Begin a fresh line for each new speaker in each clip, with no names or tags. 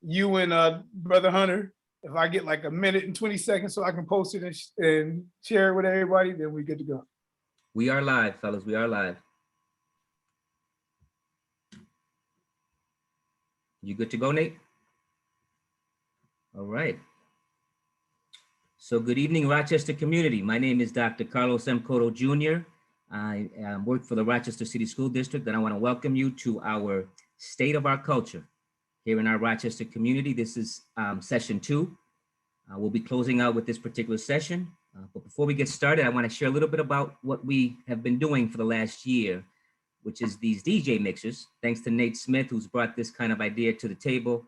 you and Brother Hunter, if I get like a minute and 20 seconds so I can post it and share it with everybody, then we're good to go.
We are live, fellas. We are live. You good to go, Nate? All right. So good evening, Rochester community. My name is Dr. Carlos M. Cotto Jr. I work for the Rochester City School District, and I want to welcome you to our State of Our Culture here in our Rochester community. This is session 2. We'll be closing out with this particular session. But before we get started, I want to share a little bit about what we have been doing for the last year, which is these DJ mixers. Thanks to Nate Smith, who's brought this kind of idea to the table.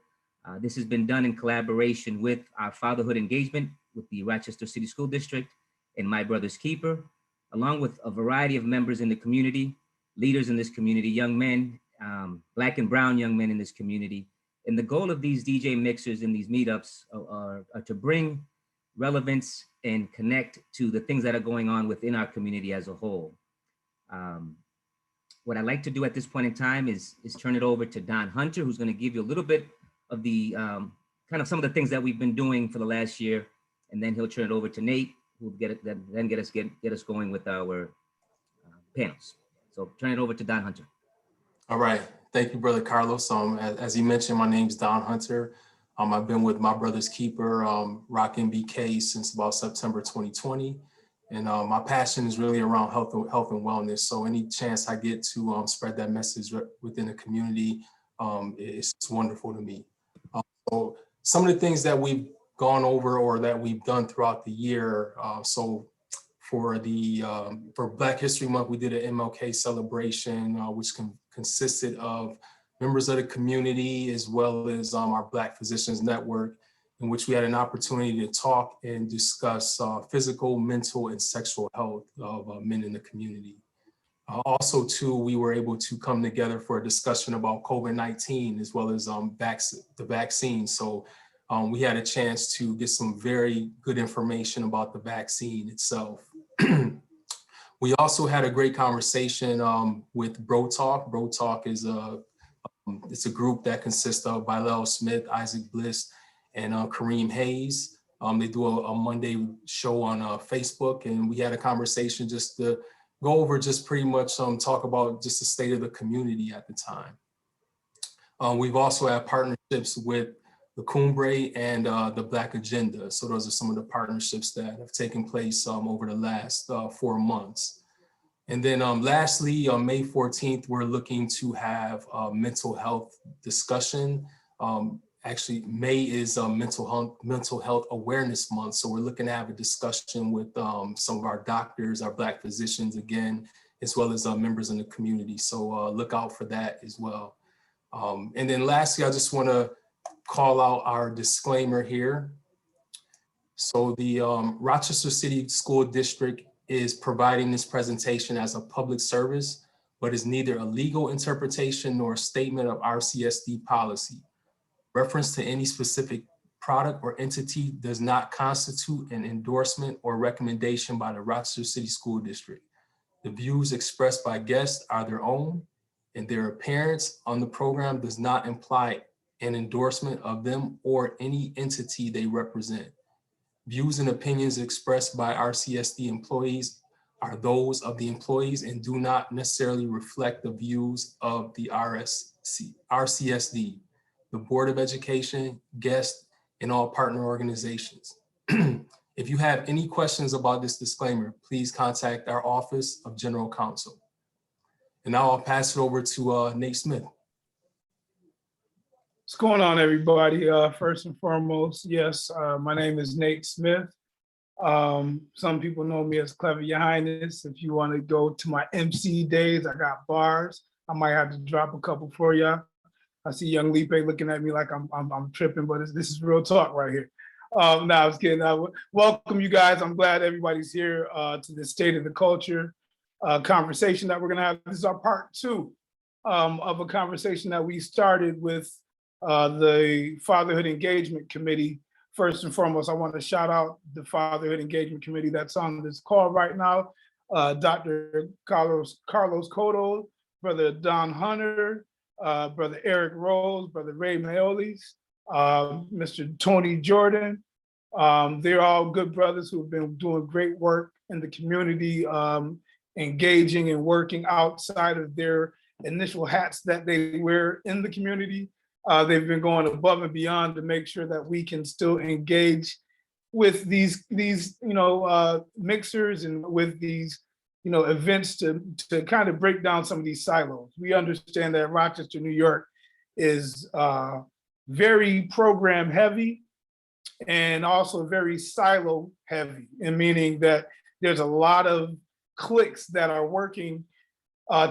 This has been done in collaboration with our Fatherhood Engagement with the Rochester City School District and My Brother's Keeper, along with a variety of members in the community, leaders in this community, young men, Black and brown young men in this community. And the goal of these DJ mixers and these meetups are to bring relevance and connect to the things that are going on within our community as a whole. What I'd like to do at this point in time is turn it over to Don Hunter, who's going to give you a little bit of the kind of some of the things that we've been doing for the last year, and then he'll turn it over to Nate, who will get us going with our panels. So turn it over to Don Hunter.
All right, thank you, Brother Carlos. As you mentioned, my name is Don Hunter. I've been with My Brother's Keeper, Rock MBK, since about September 2020. And my passion is really around health and wellness. So any chance I get to spread that message within the community, it's wonderful to me. So some of the things that we've gone over or that we've done throughout the year. So for Black History Month, we did an MLK celebration, which consisted of members of the community as well as our Black Physicians Network, in which we had an opportunity to talk and discuss physical, mental, and sexual health of men in the community. Also, too, we were able to come together for a discussion about COVID-19 as well as the vaccine. So we had a chance to get some very good information about the vaccine itself. We also had a great conversation with Bro Talk. Bro Talk is it's a group that consists of Bilal Smith, Isaac Bliss, and Kareem Hayes. They do a Monday show on Facebook, and we had a conversation just to go over just pretty much talk about just the state of the community at the time. We've also had partnerships with the Cumbre and the Black Agenda. So those are some of the partnerships that have taken place over the last 4 months. And then lastly, on May 14th, we're looking to have a mental health discussion. Actually, May is Mental Health Awareness Month. So we're looking to have a discussion with some of our doctors, our Black physicians again, as well as members in the community. So look out for that as well. And then lastly, I just want to call out our disclaimer here. So the Rochester City School District is providing this presentation as a public service, but is neither a legal interpretation nor a statement of RCSD policy. Reference to any specific product or entity does not constitute an endorsement or recommendation by the Rochester City School District. The views expressed by guests are their own, and their appearance on the program does not imply an endorsement of them or any entity they represent. Views and opinions expressed by RCSD employees are those of the employees and do not necessarily reflect the views of the RCSD, the Board of Education, guests, and all partner organizations. If you have any questions about this disclaimer, please contact our Office of General Counsel. And now I'll pass it over to Nate Smith.
What's going on, everybody? First and foremost, yes, my name is Nate Smith. Some people know me as Clever Your Highness. If you want to go to my MC days, I got bars. I might have to drop a couple for you. I see young Lipe looking at me like I'm tripping, but this is real talk right here. No, I was kidding. Welcome, you guys. I'm glad everybody's here to the State of the Culture conversation that we're going to have. This is our part 2 of a conversation that we started with the Fatherhood Engagement Committee. First and foremost, I want to shout out the Fatherhood Engagement Committee that's on this call right now. Dr. Carlos Cotto, Brother Don Hunter, Brother Eric Rose, Brother Ray Maolis, Mr. Tony Jordan. They're all good brothers who have been doing great work in the community, engaging and working outside of their initial hats that they wear in the community. They've been going above and beyond to make sure that we can still engage with these mixers and with these events to kind of break down some of these silos. We understand that Rochester, New York is very program heavy and also very silo heavy, and meaning that there's a lot of cliques that are working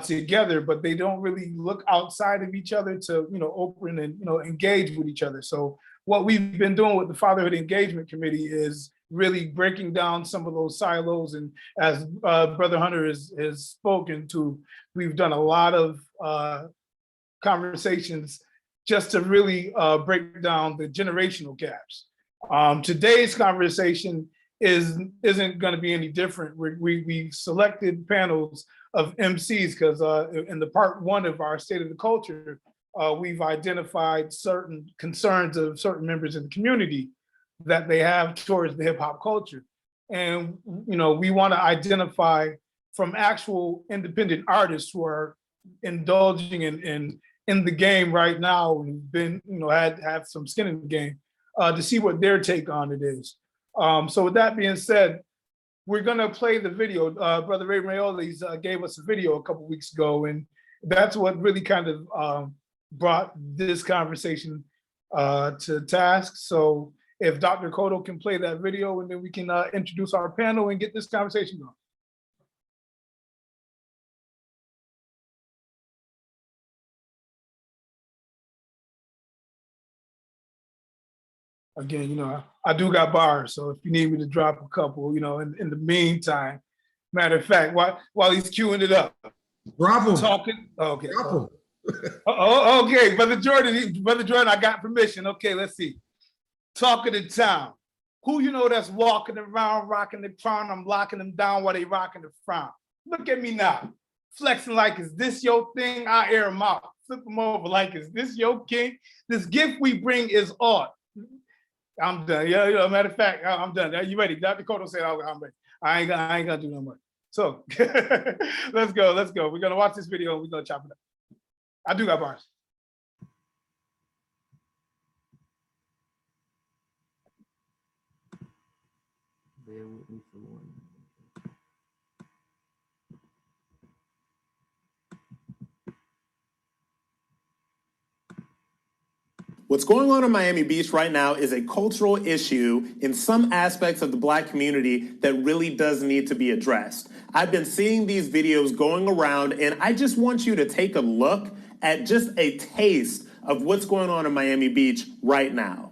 together, but they don't really look outside of each other to open and engage with each other. So what we've been doing with the Fatherhood Engagement Committee is really breaking down some of those silos. And as Brother Hunter has spoken to, we've done a lot of conversations just to really break down the generational gaps. Today's conversation isn't going to be any different. We selected panels of MCs because in the part one of our State of the Culture, we've identified certain concerns of certain members of the community that they have towards the hip hop culture. And we want to identify from actual independent artists who are indulging in the game right now and been, have some skin in the game to see what their take on it is. So with that being said, we're gonna play the video. Brother Ray Rayolis gave us a video a couple weeks ago, and that's what really kind of brought this conversation to task. So if Dr. Cotto can play that video, and then we can introduce our panel and get this conversation going. Again, I do got bars, so if you need me to drop a couple, in the meantime, matter of fact, while he's queuing it up,
Bravo.
talking. Okay.
Bravo.
Okay, Brother Jordan, I got permission. Okay, let's see. Talk of the town. Who that's walking around, rocking the crown? I'm locking them down while they rocking the frown. Look at me now, flexing like, is this your thing? I air them out, flip them over like, is this your king? This gift we bring is art. I'm done. Yeah, matter of fact, I'm done. Are you ready? Dr. Cotto said I'm ready. I ain't gonna do no more. So let's go. We're gonna watch this video and we're gonna chop it up. I do got bars.
Bear with me for one.
What's going on in Miami Beach right now is a cultural issue in some aspects of the Black community that really does need to be addressed. I've been seeing these videos going around, and I just want you to take a look at just a taste of what's going on in Miami Beach right now.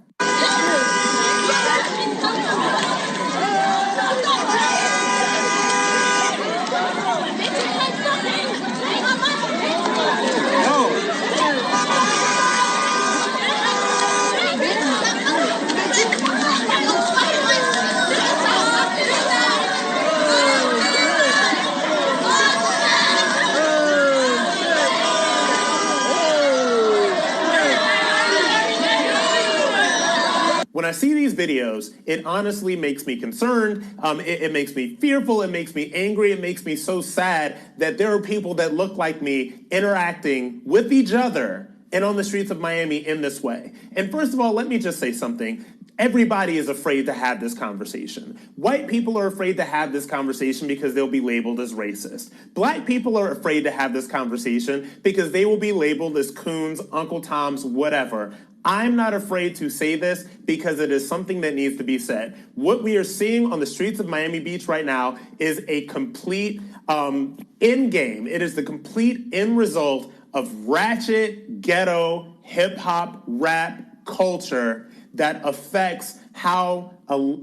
When I see these videos, it honestly makes me concerned. It makes me fearful. It makes me angry. It makes me so sad that there are people that look like me interacting with each other and on the streets of Miami in this way. And first of all, let me just say something. Everybody is afraid to have this conversation. White people are afraid to have this conversation because they'll be labeled as racist. Black people are afraid to have this conversation because they will be labeled as coons, Uncle Toms, whatever. I'm not afraid to say this because it is something that needs to be said. What we are seeing on the streets of Miami Beach right now is a complete end game. It is the complete end result of ratchet, ghetto, hip hop, rap culture that affects how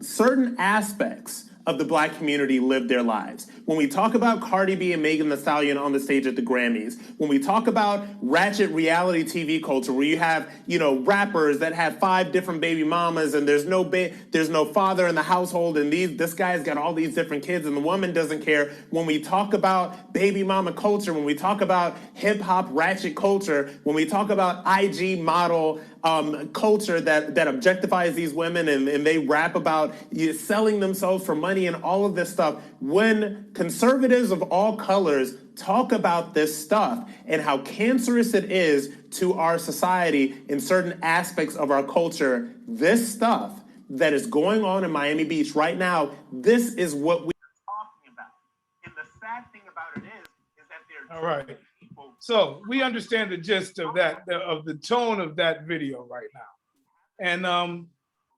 certain aspects of the Black community live their lives. When we talk about Cardi B and Megan Thee Stallion on the stage at the Grammys, when we talk about ratchet reality TV culture, where you have, rappers that have 5 different baby mamas and there's no father in the household, and this guy's got all these different kids and the woman doesn't care. When we talk about baby mama culture, when we talk about hip hop ratchet culture, when we talk about IG model culture that objectifies these women, and they rap about selling themselves for money and all of this stuff. When conservatives of all colors talk about this stuff and how cancerous it is to our society in certain aspects of our culture, this stuff that is going on in Miami Beach right now, this is what we are talking about. And the sad thing about it is that they're
all right. So we understand the gist of that, of the tone of that video right now. And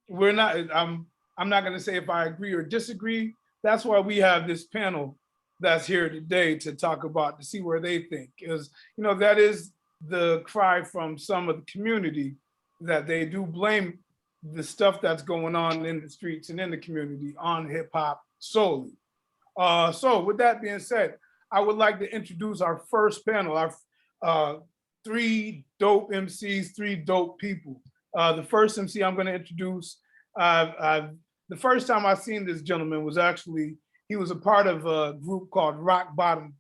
we're not, I'm not gonna say if I agree or disagree. That's why we have this panel that's here today to talk about, to see where they think. Because, you know, that is the cry from some of the community, that they do blame the stuff that's going on in the streets and in the community on hip hop solely. So with that being said, I would like to introduce our first panel, our three dope MCs, three dope people. The first MC I'm going to introduce, the first time I seen this gentleman was actually, he was a part of a group called Rock Bottom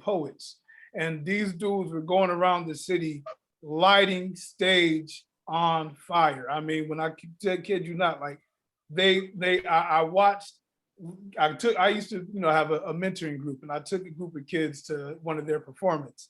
Poets. And these dudes were going around the city lighting stage on fire. I mean, when I kid you not, like I watched, I used to, you know, have a mentoring group, and I took a group of kids to one of their performances.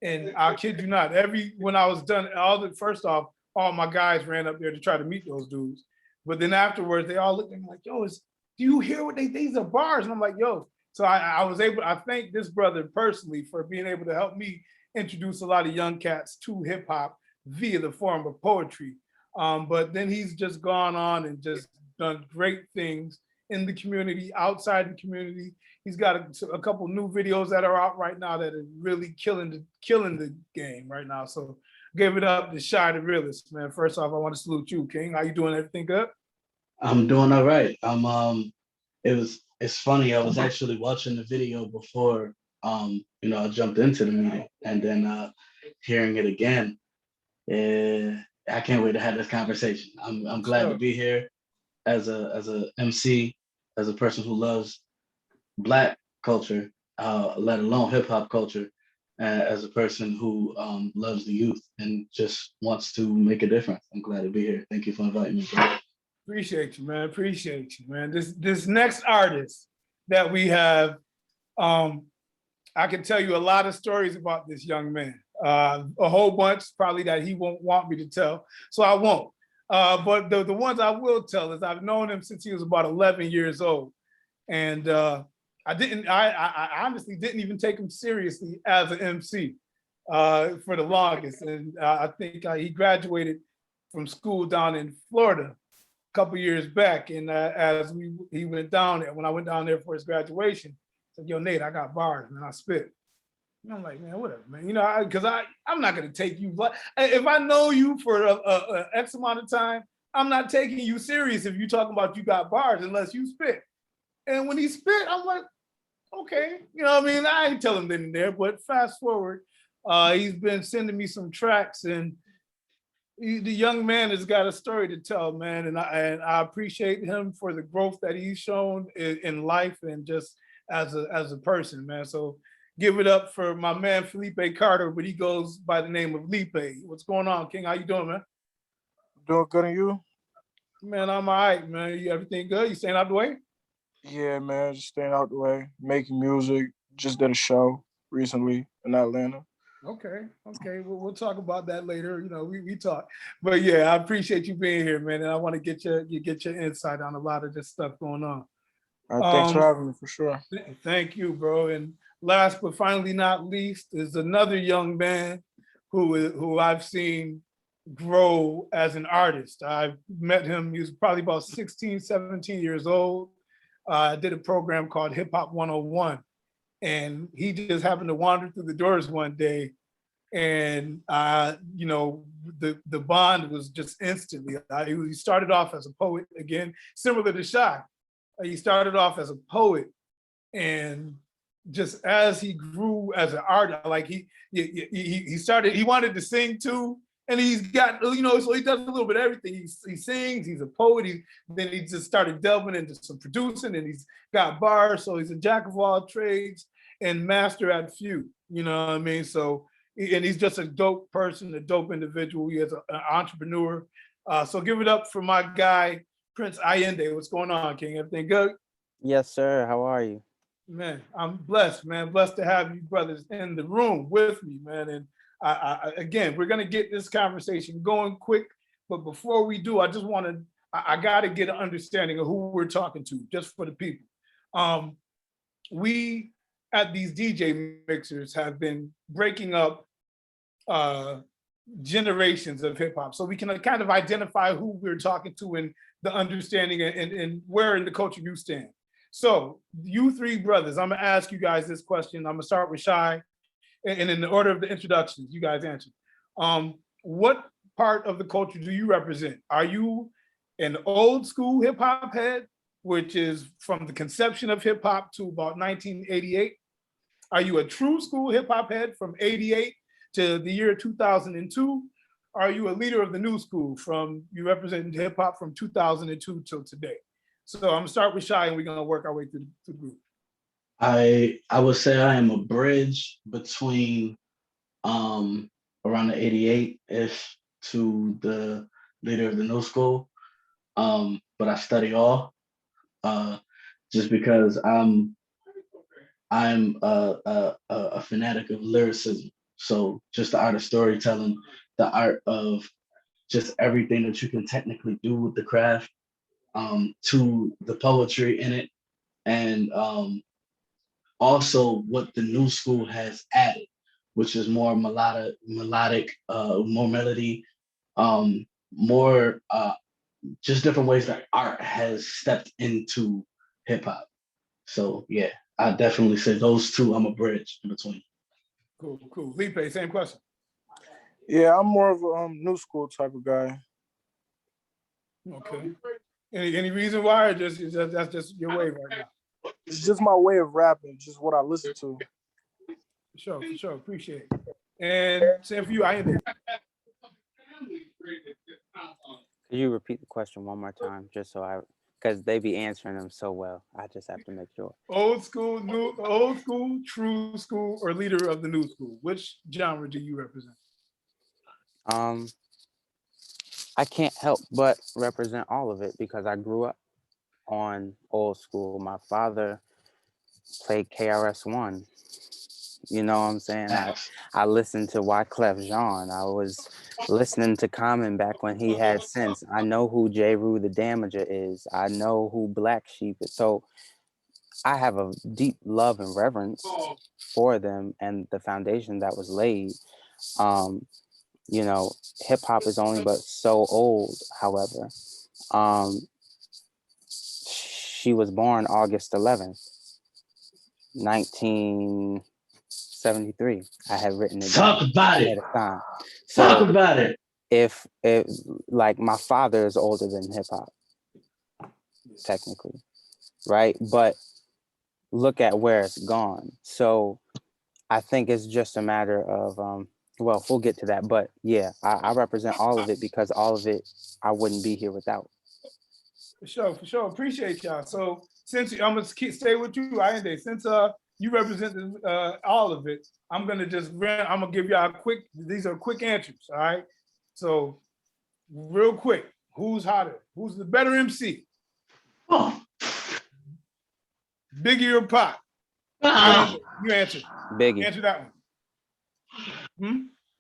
And I kid you not, when I was done, first off, all my guys ran up there to try to meet those dudes. But then afterwards, they all looked at me like, yo, do you hear what these are bars? And I'm like, yo. So I thank this brother personally for being able to help me introduce a lot of young cats to hip hop via the form of poetry. But then he's just gone on and just done great things in the community, outside the community. He's got a couple new videos that are out right now that are really killing the game right now. So give it up to Shy the Realist, man. First off, I want to salute you, King. How you doing? Everything good?
I'm doing all right. It's funny, I was actually watching the video before you know, I jumped into the meeting, and then hearing it again. I can't wait to have this conversation. I'm glad to be here as a MC, as a person who loves Black culture, let alone hip hop culture, as a person who loves the youth and just wants to make a difference. I'm glad to be here. Thank you for inviting me, bro.
Appreciate you, man. Appreciate you, man. This next artist that we have, I can tell you a lot of stories about this young man. A whole bunch probably that he won't want me to tell, so I won't. But the ones I will tell is I've known him since he was about 11 years old. And I honestly didn't even take him seriously as an MC for the longest. And I think he graduated from school down in Florida a couple years back. And he went down there, when I went down there for his graduation, I said, yo, Nate, I got bars, man, I spit. And I'm like, man, whatever, man. You know, because I'm not going to take you. If I know you for a X amount of time, I'm not taking you serious if you're talking about you got bars unless you spit. And when he spit, I'm like, okay. You know what I mean? I ain't telling him in there, but fast forward, he's been sending me some tracks, and the young man has got a story to tell, man. And I appreciate him for the growth that he's shown in life and just as a person, man. So give it up for my man, Felipe Carter, but he goes by the name of Lipe. What's going on, King? How you doing, man?
Doing good, and you?
Man, I'm all right, man. Everything good? You staying out the way?
Yeah, man, just staying out the way, making music. Just did a show recently in Atlanta.
Okay. We'll talk about that later. You know, we talk. But yeah, I appreciate you being here, man. And I want to get your insight on a lot of this stuff going on.
Thanks for having me, for sure.
Thank you, bro. And last but finally not least is another young man who I've seen grow as an artist. I met him, he was probably about 16, 17 years old. I did a program called Hip Hop 101. And he just happened to wander through the doors one day. And, you know, the bond was just instantly. He started off as a poet, again, similar to Shy. He started off as a poet, and just as he grew as an artist, like he wanted to sing too, and he's got, you know, so he does a little bit of everything. He sings, he's a poet, then he just started delving into some producing, and he's got bars, so he's a jack of all trades and master at few, you know what I mean? So and he's just a dope person, a dope individual. He is an entrepreneur. So give it up for my guy, Prince Allende. What's going on, King? Everything good?
Yes, sir. How are you?
Man, I'm blessed, man. Blessed to have you brothers in the room with me, man. And again, we're gonna get this conversation going quick. But before we do, I just want to, I got to get an understanding of who we're talking to, just for the people. We at these DJ mixers have been breaking up generations of hip hop, so we can kind of identify who we're talking to and the understanding and where in the culture you stand. So you three brothers, I'm gonna ask you guys this question. I'm gonna start with Shy, and in the order of the introductions, you guys answer. What part of the culture do you represent? Are you an old school hip hop head, which is from the conception of hip hop to about 1988? Are you a true school hip hop head from 88 to the year 2002? Are you a leader of the new school you represent hip hop from 2002 till today? So I'm gonna start with Shy and we're gonna work our way through the group.
I would say I am a bridge between around the 88-ish to the leader of the new school. But I study all just because I'm a fanatic of lyricism. So just the art of storytelling, the art of just everything that you can technically do with the craft, to the poetry in it, and also what the new school has added, which is more melodic, more melody, more just different ways that art has stepped into hip hop. So yeah, I definitely say those two. I'm a bridge in between.
Cool. Lipe, same question.
Yeah, I'm more of a new school type of guy.
Okay. Any reason why, or that's just your way right now?
It's just my way of rapping, just what I listen to.
For sure. Appreciate it. And same for you, I am.
Could you repeat the question one more time, just because they be answering them so well. I just have to make sure.
Old school, true school, or leader of the new school? Which genre do you represent?
I can't help but represent all of it because I grew up on old school. My father played KRS-One. You know what I'm saying? I listened to Wyclef Jean. I was listening to Common back when he had sense. I know who J. Rue the Damager is. I know who Black Sheep is. So I have a deep love and reverence for them and the foundation that was laid. You know, hip hop is only but so old, however. She was born August 11th, 1973. I have written it down.
Talk about it.
So
Talk about it.
If like my father is older than hip hop, technically, right? But look at where it's gone. So I think it's just a matter of well, we'll get to that, but yeah, I represent all of it because all of it I wouldn't be here without.
For sure. Appreciate y'all. So since I'm gonna stay with you, Ayende, since you represent all of it, I'm gonna give y'all these are quick answers, all right? So real quick, who's hotter? Who's the better MC?
Oh.
Biggie or Pac? You answer.
Biggie.
Answer that one.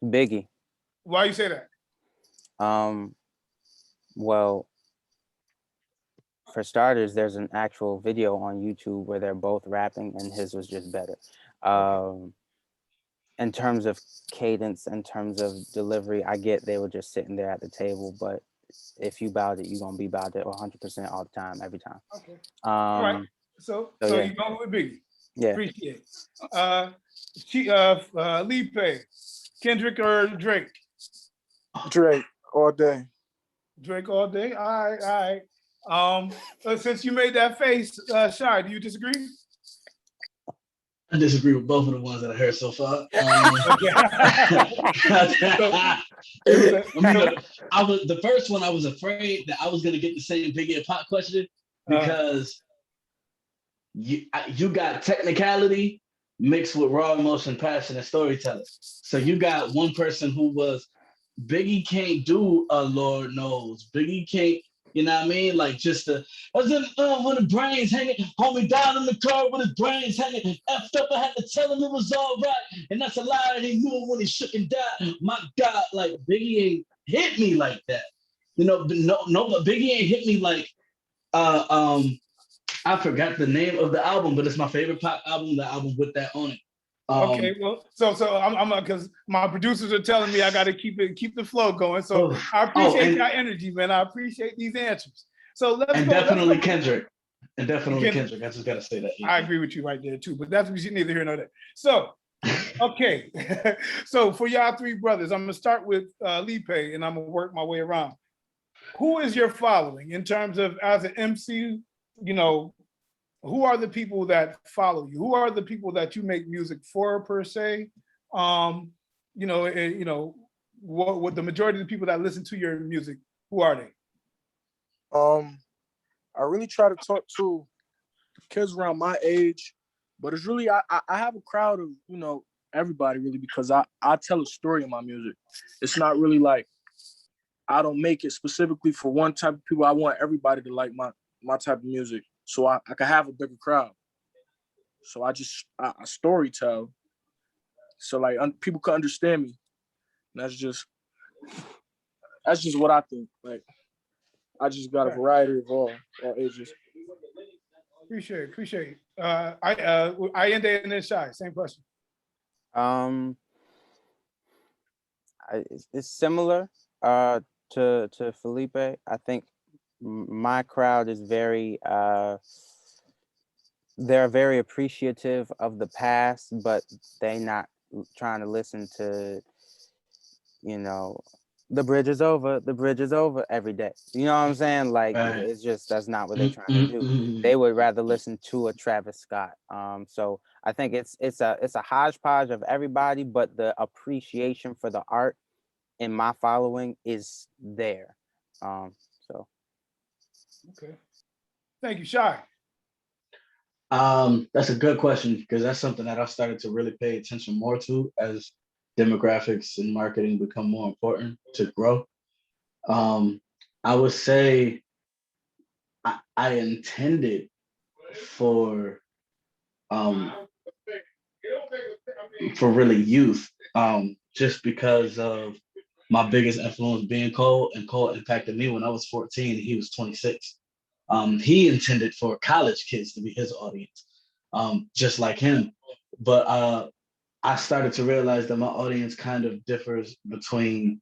Biggie.
Why you say that?
Well, for starters, there's an actual video on YouTube where they're both rapping and his was just better. In terms of cadence, in terms of delivery, I get they were just sitting there at the table, but if you bowed it, you're gonna be bowed it 100% all the time, every time.
Okay. All right. So yeah. You going with Biggie?
Yeah.
Appreciate it. Lipe, Kendrick or Drake?
Drake all day.
Drake all day. All right. Since you made that face, Shy, do you disagree?
I disagree with both of the ones that I heard so far. The first one, I was afraid that I was gonna get the same Biggie and Pop question because you got technicality, mixed with raw emotion, passion, and storytelling. So you got one person who was Biggie can't do a Lord knows. Biggie can't, you know what I mean? Like just the when the brains hanging, homie down in the car with his brains hanging, effed up. I had to tell him it was all right, and that's a lie. And he knew it when he shook and died. My God, like Biggie ain't hit me like that. You know, but but Biggie ain't hit me like I forgot the name of the album, but it's my favorite pop album. The album with that on it.
Okay, well, so I'm because my producers are telling me I got to keep the flow going. So I appreciate your energy, man. I appreciate these answers. So let's go.
Definitely Kendrick. And definitely Kendrick. I just got to say that.
I agree with you right there too, but that's neither here nor there. So, okay. So for y'all three brothers, I'm gonna start with Lipe and I'm gonna work my way around. Who is your following in terms of as an MC, you know, who are the people that follow you? Who are the people that you make music for per se? You know, what the majority of the people that listen to your music, who are they?
I really try to talk to kids around my age, but it's really, I have a crowd of, you know, everybody really, because I tell a story in my music. It's not really like, I don't make it specifically for one type of people. I want everybody to like my type of music, so I can have a bigger crowd. So I story tell, so like people can understand me. And that's just what I think. Like I just got a variety of all ages.
Appreciate it. I end and then Shy. Same question.
It's similar to Felipe. I think my crowd is very they're very appreciative of the past, but they not trying to listen to, you know, the bridge is over every day. You know what I'm saying? Like it's just, that's not what they're trying to do. They would rather listen to a Travis Scott. So I think it's a hodgepodge of everybody, but the appreciation for the art in my following is there. So
okay. Thank you, Shy.
That's a good question, because that's something that I've started to really pay attention more to as demographics and marketing become more important to grow. I would say I intended for really youth, just because of my biggest influence being Cole, and Cole impacted me when I was 14 and he was 26. He intended for college kids to be his audience, just like him. But I started to realize that my audience kind of differs between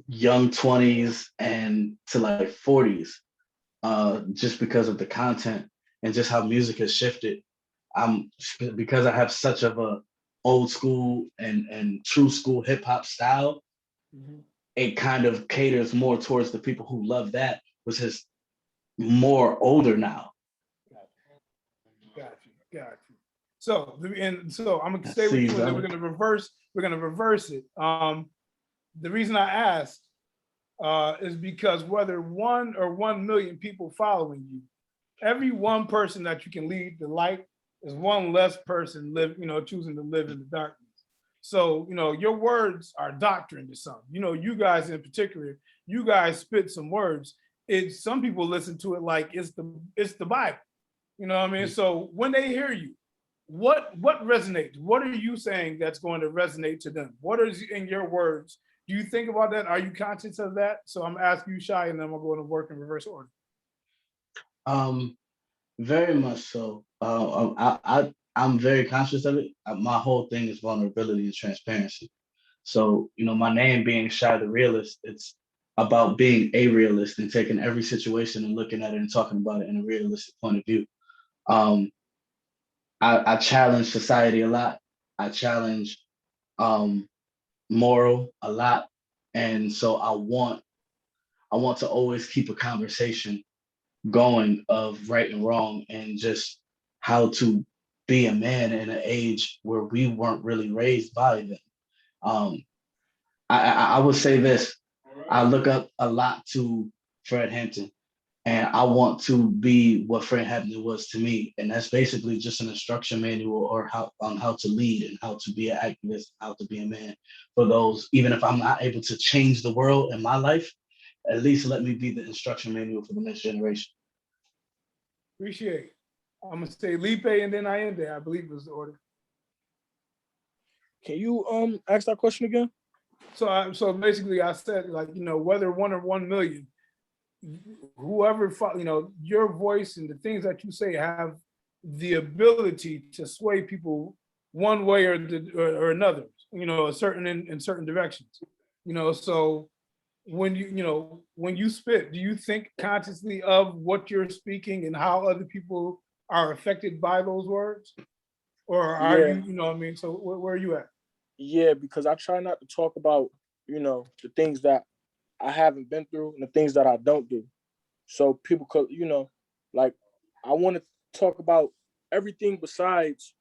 young 20s and to like 40s, just because of the content and just how music has shifted. Because I have such of a old school and true school hip hop style, it kind of caters more towards the people who love that, which is more older now.
Got you. So I'm gonna stay with you, and then we're gonna reverse it. The reason I asked is because whether 1 or 1 million people following you, every one person that you can lead the light is one less person choosing to live in the darkness. So, your words are doctrine to some. You guys in particular, you guys spit some words. Some people listen to it like it's the Bible. You know what I mean? So when they hear you, what resonates? What are you saying that's going to resonate to them? What is in your words? Do you think about that? Are you conscious of that? So I'm asking you, Shy, and then I'm going to work in reverse order.
Very much so. I'm very conscious of it. My whole thing is vulnerability and transparency. So, my name being Shy the Realist, it's about being a realist and taking every situation and looking at it and talking about it in a realistic point of view. I challenge society a lot. I challenge moral a lot. And so I want to always keep a conversation going of right and wrong, and just how to be a man in an age where we weren't really raised by them. I would say this. I look up a lot to Fred Hampton. And I want to be what Frank Hapner was to me. And that's basically just an instruction manual or how on how to lead and how to be an activist, how to be a man for those, even if I'm not able to change the world in my life, at least let me be the instruction manual for the next generation.
Appreciate it. I'm gonna say Lipe and then Allende, I believe was the order.
Can you ask that question again?
So basically I said, like, whether 1 or 1 million, whoever, your voice and the things that you say have the ability to sway people one way or another, in certain directions. So when when you spit, do you think consciously of what you're speaking and how other people are affected by those words? Or are
Yeah.
you know what I mean? So where are you at?
Yeah, because I try not to talk about, the things that I haven't been through and the things that I don't do. So people could, like, I want to talk about everything besides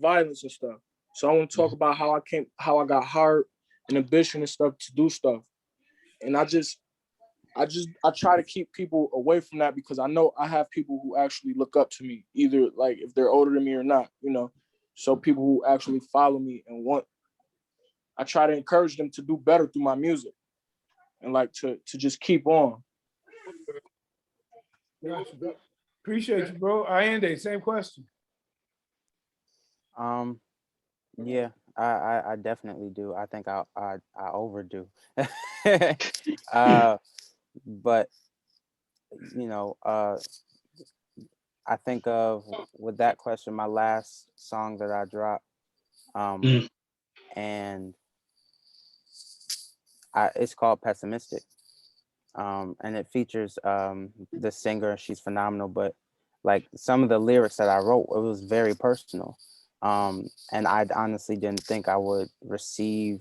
violence and stuff. So I want to talk about how I got heart and ambition and stuff to do stuff. And I try to keep people away from that because I know I have people who actually look up to me, either like if they're older than me or not, So people who actually follow me and I try to encourage them to do better through my music and like to just keep on.
Gotcha. Appreciate you, bro. Allende, same question.
Yeah, I definitely do. I think I overdo. But I think of with that question, my last song that I dropped,
Mm.
and it's called Pessimistic. And it features the singer. She's phenomenal, but like some of the lyrics that I wrote, it was very personal. And I honestly didn't think I would receive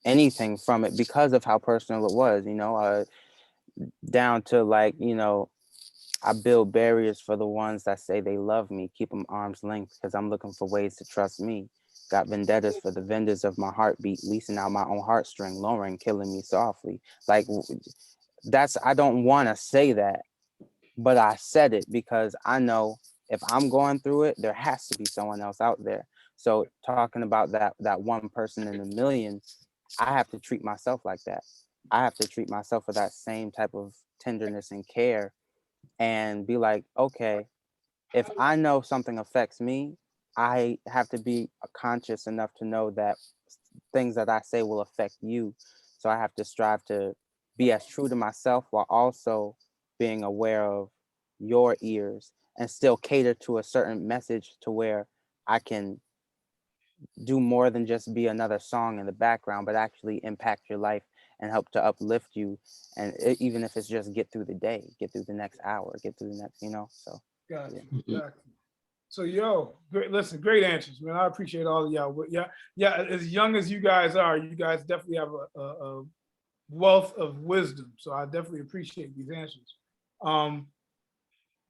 anything from it because of how personal it was, down to like, I build barriers for the ones that say they love me, keep them arm's length because I'm looking for ways to trust me. Got vendettas for the vendors of my heartbeat, leasing out my own heartstring, lowering, killing me softly. Like I don't want to say that, but I said it because I know if I'm going through it, there has to be someone else out there. So talking about that one person in a million, I have to treat myself like that. I have to treat myself with that same type of tenderness and care and be like, okay, if I know something affects me, I have to be conscious enough to know that things that I say will affect you. So I have to strive to be as true to myself while also being aware of your ears and still cater to a certain message to where I can do more than just be another song in the background, but actually impact your life and help to uplift you. And even if it's just get through the day, get through the next hour, get through the next, so.
Gotcha.
Yeah.
Gotcha. So great answers, man. I appreciate all of y'all. But yeah, as young as you guys are, you guys definitely have a wealth of wisdom. So I definitely appreciate these answers.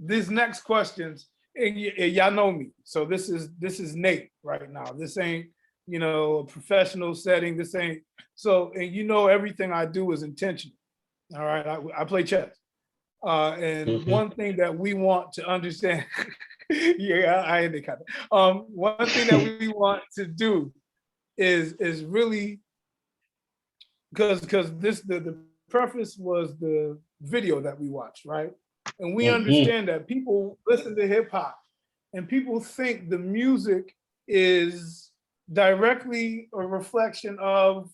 These next questions, and y'all know me. So this is Nate right now. This ain't, a professional setting. This ain't and everything I do is intentional. All right. I play chess. And one thing that we want to understand, yeah, I had to cut it. One thing that we want to do is really because the preface was the video that we watched, right? And we understand that people listen to hip hop and people think the music is directly a reflection of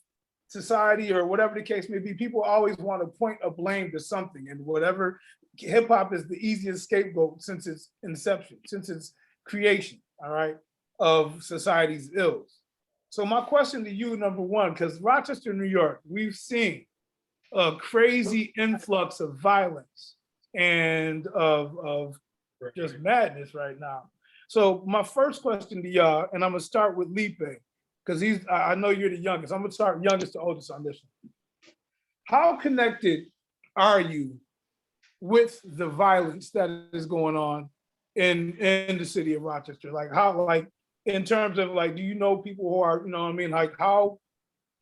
society or whatever the case may be. People always want to point a blame to something, and whatever, hip hop is the easiest scapegoat since its inception, since its creation, all right, of society's ills. So my question to you, number one, because Rochester, New York, we've seen a crazy influx of violence and of just madness right now. So my first question to y'all, and I'm gonna start with Lipe, because I know you're the youngest. I'm gonna start youngest to oldest on this one. How connected are you with the violence that is going on in the city of Rochester? Like in terms of do you know people who are, what I mean? Like how,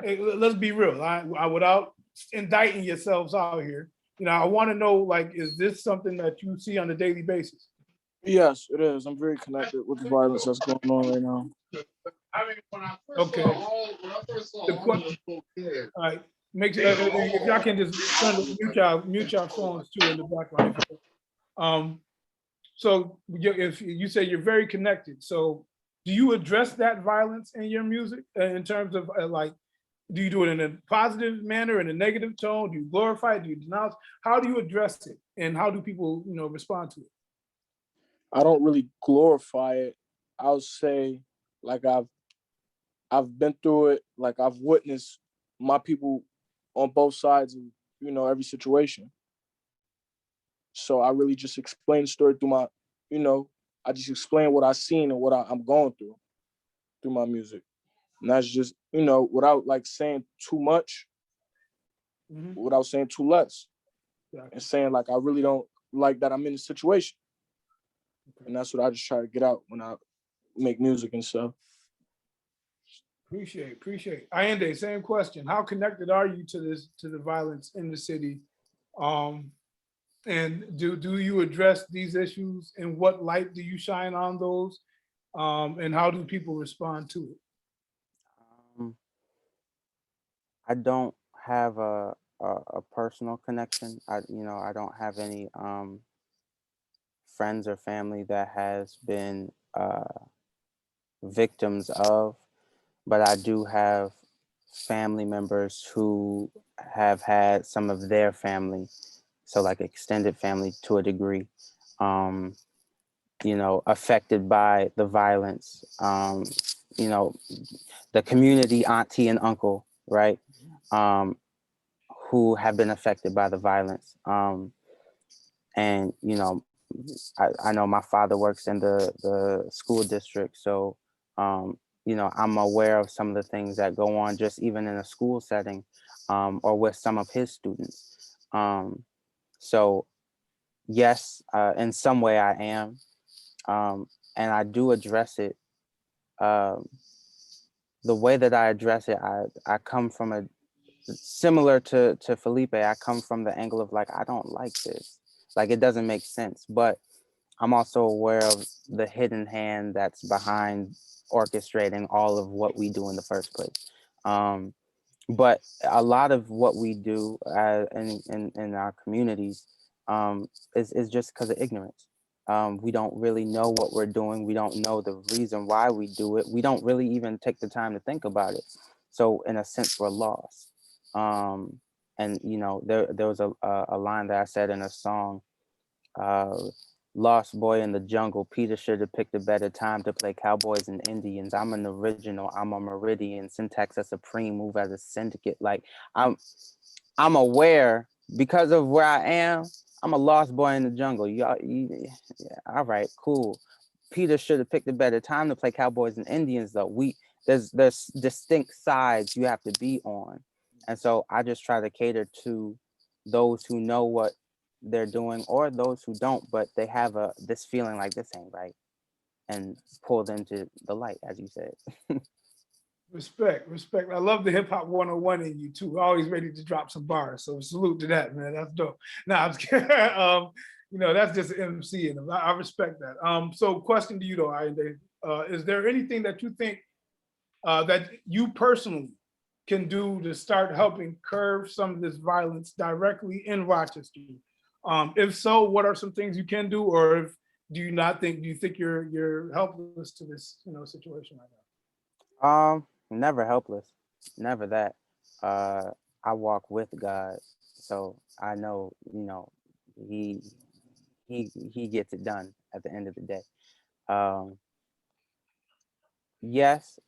let's be real, I without indicting yourselves out here, You know, I want to know, like, is this something that you see on a daily basis?
Yes, it is. I'm very connected with the violence that's going on right now.
Okay. All right. Make sure if y'all can just mute your phones too in the background. So if you say you're very connected, so do you address that violence in your music in terms of like, do you do it in a positive manner, in a negative tone? Do you glorify it? Do you denounce? How do you address it? And how do people, respond to it?
I don't really glorify it. I'll say like I've been through it, like I've witnessed my people on both sides of, every situation. So I really just explain the story through my, I just explain what I seen and what I'm going through my music. And that's just, without like saying too much, without saying too less.
Yeah.
And saying like I really don't like that I'm in a situation. And that's what I just try to get out when I make music and stuff.
Appreciate. Ayende, same question. How connected are you to the violence in the city? And do you address these issues? In what light do you shine on those? And how do people respond to it?
I don't have a personal connection. I don't have any friends or family that has been victims of, but I do have family members who have had some of their family, so like extended family to a degree, affected by the violence. The community auntie and uncle, right? Who have been affected by the violence. And, I know my father works in the school district. So, I'm aware of some of the things that go on just even in a school setting, or with some of his students. So yes, in some way I am. And I do address it. The way that I address it, I come from a similar to Felipe. I come from the angle of like, I don't like this. Like, it doesn't make sense. But I'm also aware of the hidden hand that's behind orchestrating all of what we do in the first place. But a lot of what we do in our communities is just because of ignorance. We don't really know what we're doing. We don't know the reason why we do it. We don't really even take the time to think about it. So in a sense, we're lost. And there was a line that I said in a song, lost boy in the jungle, Peter should have picked a better time to play cowboys and Indians. I'm an original, I'm a meridian, syntax a supreme, move as a syndicate. Like I'm aware because of where I am, I'm a lost boy in the jungle. Yeah, all right, cool. Peter should have picked a better time to play cowboys and Indians though. There's distinct sides you have to be on. And so I just try to cater to those who know what they're doing or those who don't, but they have this feeling like this ain't right, and pull them to the light, as you said.
Respect. I love the hip hop 101 in you too. Always ready to drop some bars. So salute to that, man. That's dope. Nah, I'm scared. That's just an MC, and I respect that. So question to you though, Ayende, is there anything that you think that you personally can do to start helping curb some of this violence directly in Rochester? If so, what are some things you can do, or do you think you're helpless to this situation right now?
Never helpless, never that. I walk with God, so I know he gets it done at the end of the day. Yes,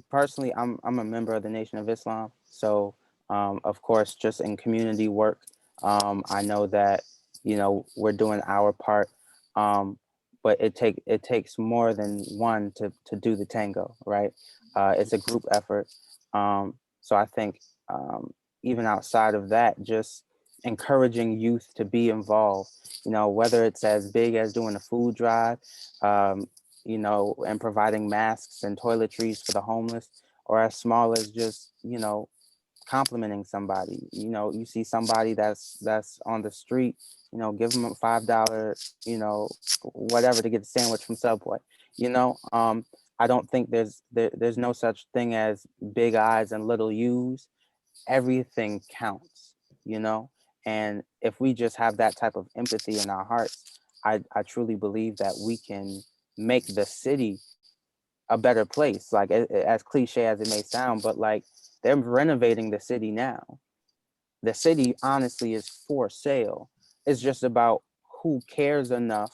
personally, I'm a member of the Nation of Islam, so of course, just in community work, I know that we're doing our part, but it takes more than one to do the tango, right? It's a group effort, so I think even outside of that, just encouraging youth to be involved, whether it's as big as doing a food drive, and providing masks and toiletries for the homeless, or as small as just, complimenting somebody. You know, you see somebody that's on the street, you know, give them a $5, you know, whatever to get a sandwich from Subway. You know, I don't think there's no such thing as big I's and little U's. Everything counts, you know. And if we just have that type of empathy in our hearts, I truly believe that we can make the city a better place. Like, as cliche as it may sound, but like, they're renovating the city now. The city honestly is for sale. It's just about who cares enough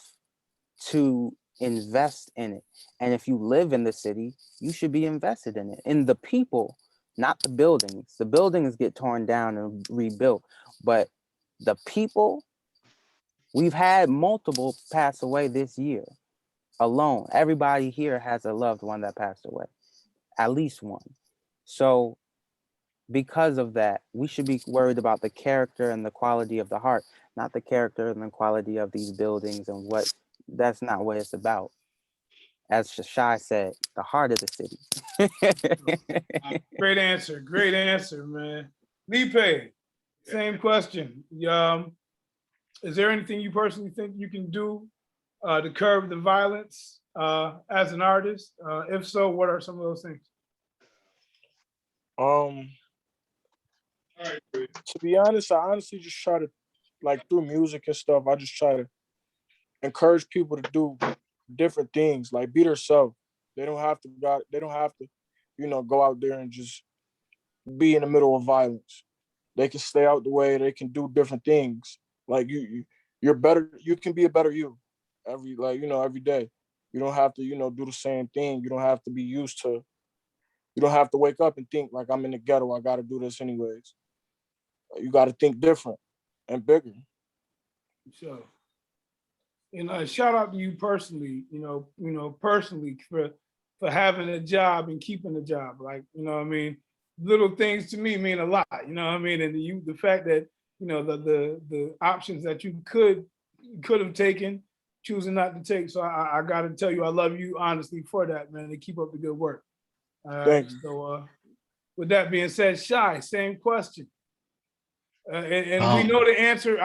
to invest in it. And if you live in the city, you should be invested in it, in the people, not the buildings. The buildings get torn down and rebuilt, but the people, we've had multiple pass away this year alone. Everybody here has a loved one that passed away, at least one. So because of that, we should be worried about the character and the quality of the heart, not the character and the quality of these buildings and what. That's not what it's about. As Shai said, the heart of the city.
Great answer, man. Lipe, same question. Is there anything you personally think you can do to curb the violence as an artist? If so, what are some of those things?
To be honest, I honestly just try to, like, through music and stuff, I just try to encourage people to do different things, like be themselves. They don't have to, you know, go out there and just be in the middle of violence. They can stay out the way. They can do different things. Like you're better. You can be a better you every day. You don't have to, you know, do the same thing. You don't have to be used to. You don't have to wake up and think like, I'm in the ghetto, I got to do this anyways. You got to think different and bigger.
So, shout out to you personally. Personally for having a job and keeping a job. Like, what I mean, little things to me mean a lot. You know what I mean, and the fact that the options that you could have taken, choosing not to take. So I got to tell you, I love you honestly for that, man, and keep up the good work.
Thank you.
So with that being said, Shai, same question. And we know the answer.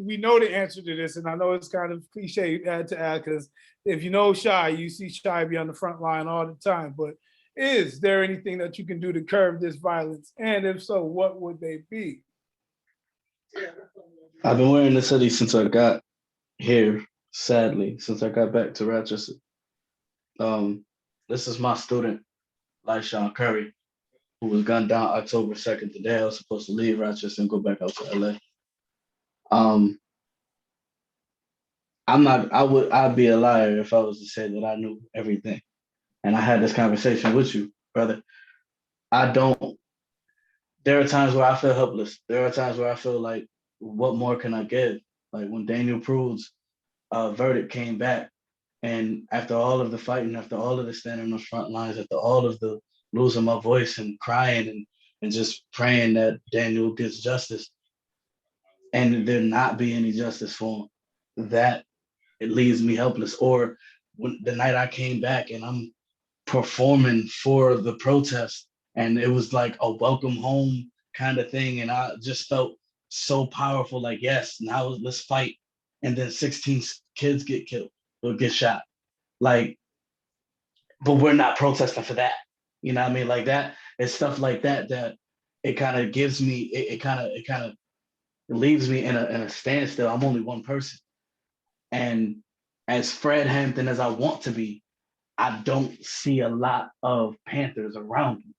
We know the answer to this, and I know it's kind of cliche to add because if you know Shai, you see Shai be on the front line all the time. But is there anything that you can do to curb this violence? And if so, what would they be?
I've been wearing this hoodie since I got here, sadly, since I got back to Rochester. This is my student, Lyshawn Curry, who was gunned down October 2nd, the day I was supposed to leave Rochester and go back out to LA. I'd be a liar if I was to say that I knew everything. And I had this conversation with you, brother. There are times where I feel helpless. There are times where I feel like, what more can I give? Like when Daniel Prude's verdict came back, and after all of the fighting, after all of the standing on the front lines, after all of the losing my voice and crying and just praying that Daniel gets justice, and there not be any justice for him, that it leaves me helpless. Or when the night I came back and I'm performing for the protest, and it was like a welcome home kind of thing, and I just felt so powerful, like, yes, now let's fight. And then 16 kids get killed or get shot. Like, but we're not protesting for that. You know what I mean? Like that, it's stuff like that that it kind of gives me, it kind of leaves me in a standstill. I'm only one person. And as Fred Hampton as I want to be, I don't see a lot of Panthers around me.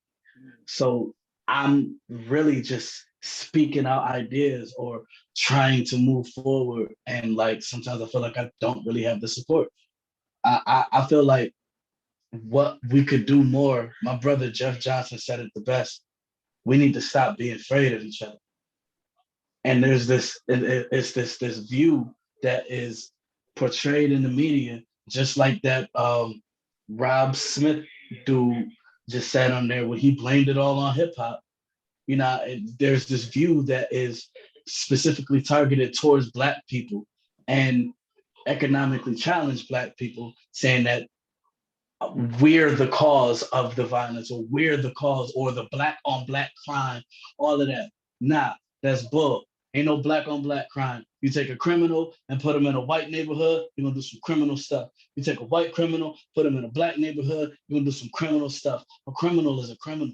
So I'm really just speaking out ideas or trying to move forward. And like, sometimes I feel like I don't really have the support. I feel like what we could do more, my brother Jeff Johnson said it the best. We need to stop being afraid of each other. And there's this view that is portrayed in the media, just like that Rob Smith dude just sat on there when he blamed it all on hip hop. You know, there's this view that is specifically targeted towards Black people and economically challenged Black people, saying that we're the cause of the violence, or we're the cause, or the black on black crime, all of that. Nah, that's bull. Ain't no black on black crime. You take a criminal and put him in a white neighborhood, you're gonna do some criminal stuff. You take a white criminal, put him in a black neighborhood, you're gonna do some criminal stuff. A criminal is a criminal.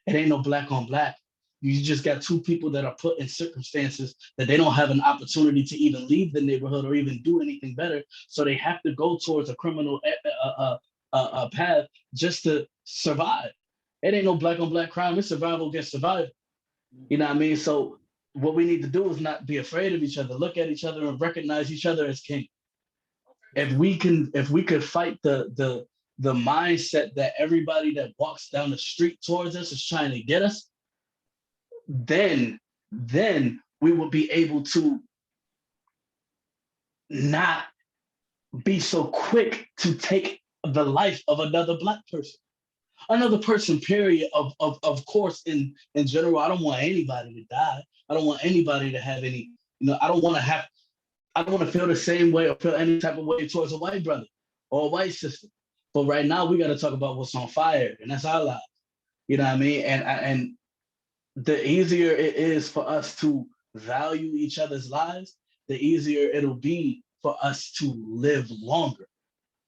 It ain't no black on black. You just got two people that are put in circumstances that they don't have an opportunity to even leave the neighborhood or even do anything better. So they have to go towards a criminal path just to survive. It ain't no black on black crime. It's survival against survival. You know what I mean? So what we need to do is not be afraid of each other. Look at each other and recognize each other as king. If we could fight the mindset that everybody that walks down the street towards us is trying to get us, then we will be able to not be so quick to take the life of another black person, period. Of course, in general, I don't want anybody to die. I don't want anybody to have any, I don't want to feel the same way or feel any type of way towards a white brother or a white sister. But right now we got to talk about what's on fire, and that's our lives. You know what I mean? And the easier it is for us to value each other's lives, the easier it'll be for us to live longer.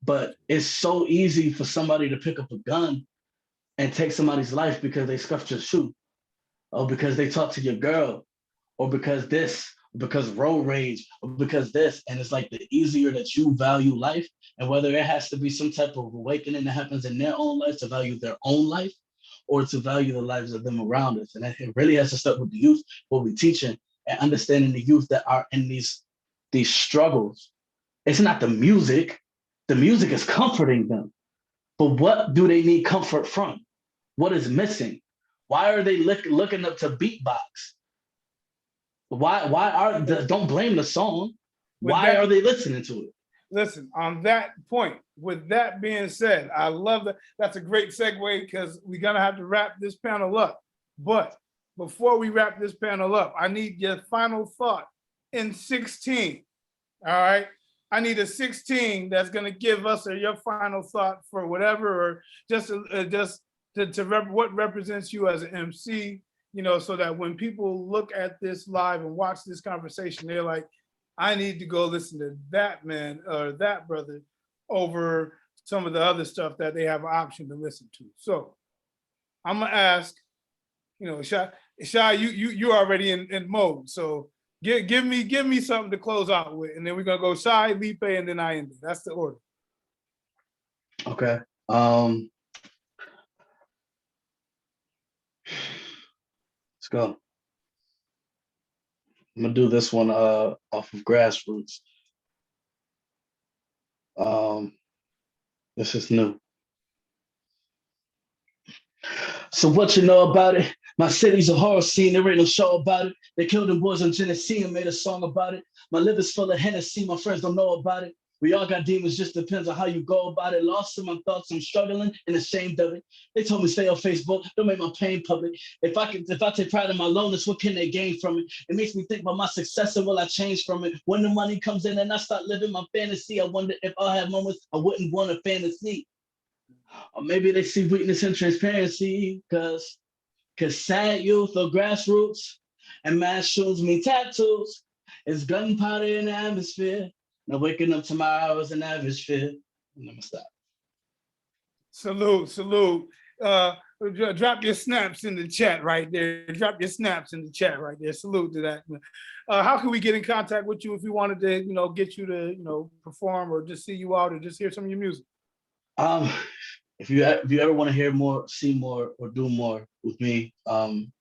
But it's so easy for somebody to pick up a gun and take somebody's life because they scuffed your shoe, or because they talked to your girl, or because road rage, or because this. And it's like the easier that you value life, and whether it has to be some type of awakening that happens in their own life to value their own life, or to value the lives of them around us. And it really has to start with the youth, what we're teaching, and understanding the youth that are in these struggles. It's not the music. The music is comforting them. But what do they need comfort from? What is missing? Why are they looking up to beatbox? Don't blame the song. Why are they listening to it?
Listen, on that point, with that being said, I love that. That's a great segue because we're going to have to wrap this panel up. But before we wrap this panel up, I need your final thought in 16. All right. I need a 16 that's going to give us your final thought for whatever, or just what represents you as an MC, so that when people look at this live and watch this conversation, they're like, I need to go listen to that man or that brother over some of the other stuff that they have an option to listen to. So I'm gonna ask, Shy, you already in mode. So give me something to close out with, and then we're gonna go Shy, Lipe, and then I end it. That's the order.
Okay. Let's go. I'm gonna do this one off of Grassroots. This is new. So what you know about it? My city's a horror scene, there ain't no show about it. They killed them boys on Genesee and made a song about it. My liver's full of Hennessy, my friends don't know about it. We all got demons, just depends on how you go about it. Lost in my thoughts, I'm struggling and ashamed of it. They told me stay on Facebook, don't make my pain public. If I take pride in my loneliness, what can they gain from it? It makes me think about my success and will I change from it? When the money comes in and I start living my fantasy, I wonder if I'll have moments I wouldn't want a fantasy. Or maybe they see weakness and transparency, cause sad youth or grassroots and mass shootings mean tattoos. It's gunpowder in the atmosphere. Now waking up tomorrow is an average fear. And I'm gonna stop.
Salute. Drop your snaps in the chat right there. Salute to that. How can we get in contact with you if we wanted to, get you to, perform or just see you out or just hear some of your music?
If you ever want to hear more, see more, or do more with me,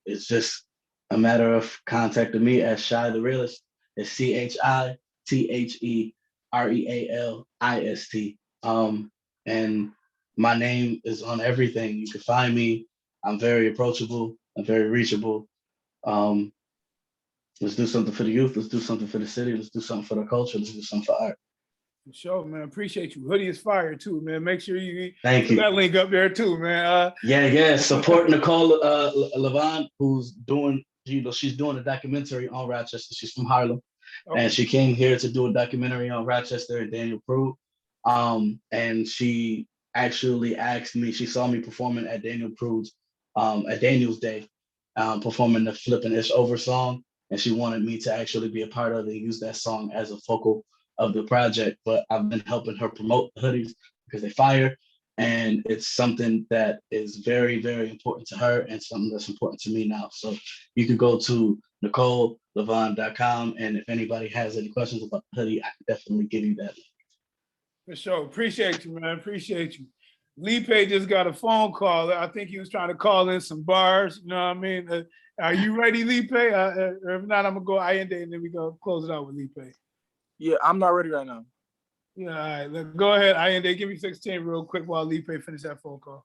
it's just a matter of contacting me at Shy the Realist. It's CHITHEREALIST. And my name is on everything. You can find me. I'm very approachable. I'm very reachable. Let's do something for the youth. Let's do something for the city. Let's do something for the culture. Let's do something for art.
For sure, man. Appreciate you. Hoodie is fire too, man. Make sure you
Thank you.
That link up there too, man.
Yeah. Support Nicole Levon, who's doing, she's doing a documentary on Rochester. She's from Harlem, and she came here to do a documentary on Rochester and Daniel Prude. And she actually asked me. She saw me performing at at Daniel's Day, performing the Flippin' It's Over song, and she wanted me to actually be a part of it and use that song as a focal of the project. But I've been helping her promote the hoodies because they fire, and it's something that is very, very important to her and something that's important to me now. So you can go to NicoleLevon.com, and if anybody has any questions about the hoodie, I can definitely give you that.
For sure. Appreciate you, man. Appreciate you. Lipe just got a phone call. I think he was trying to call in some bars. You know what I mean? Are you ready, Lipe? Or if not, I'm gonna go Allende and then we go close it out with Lipe.
Yeah, I'm not ready right now.
Yeah, all right. Go ahead, Allende. Give me 16 real quick while Lipe finish that phone call.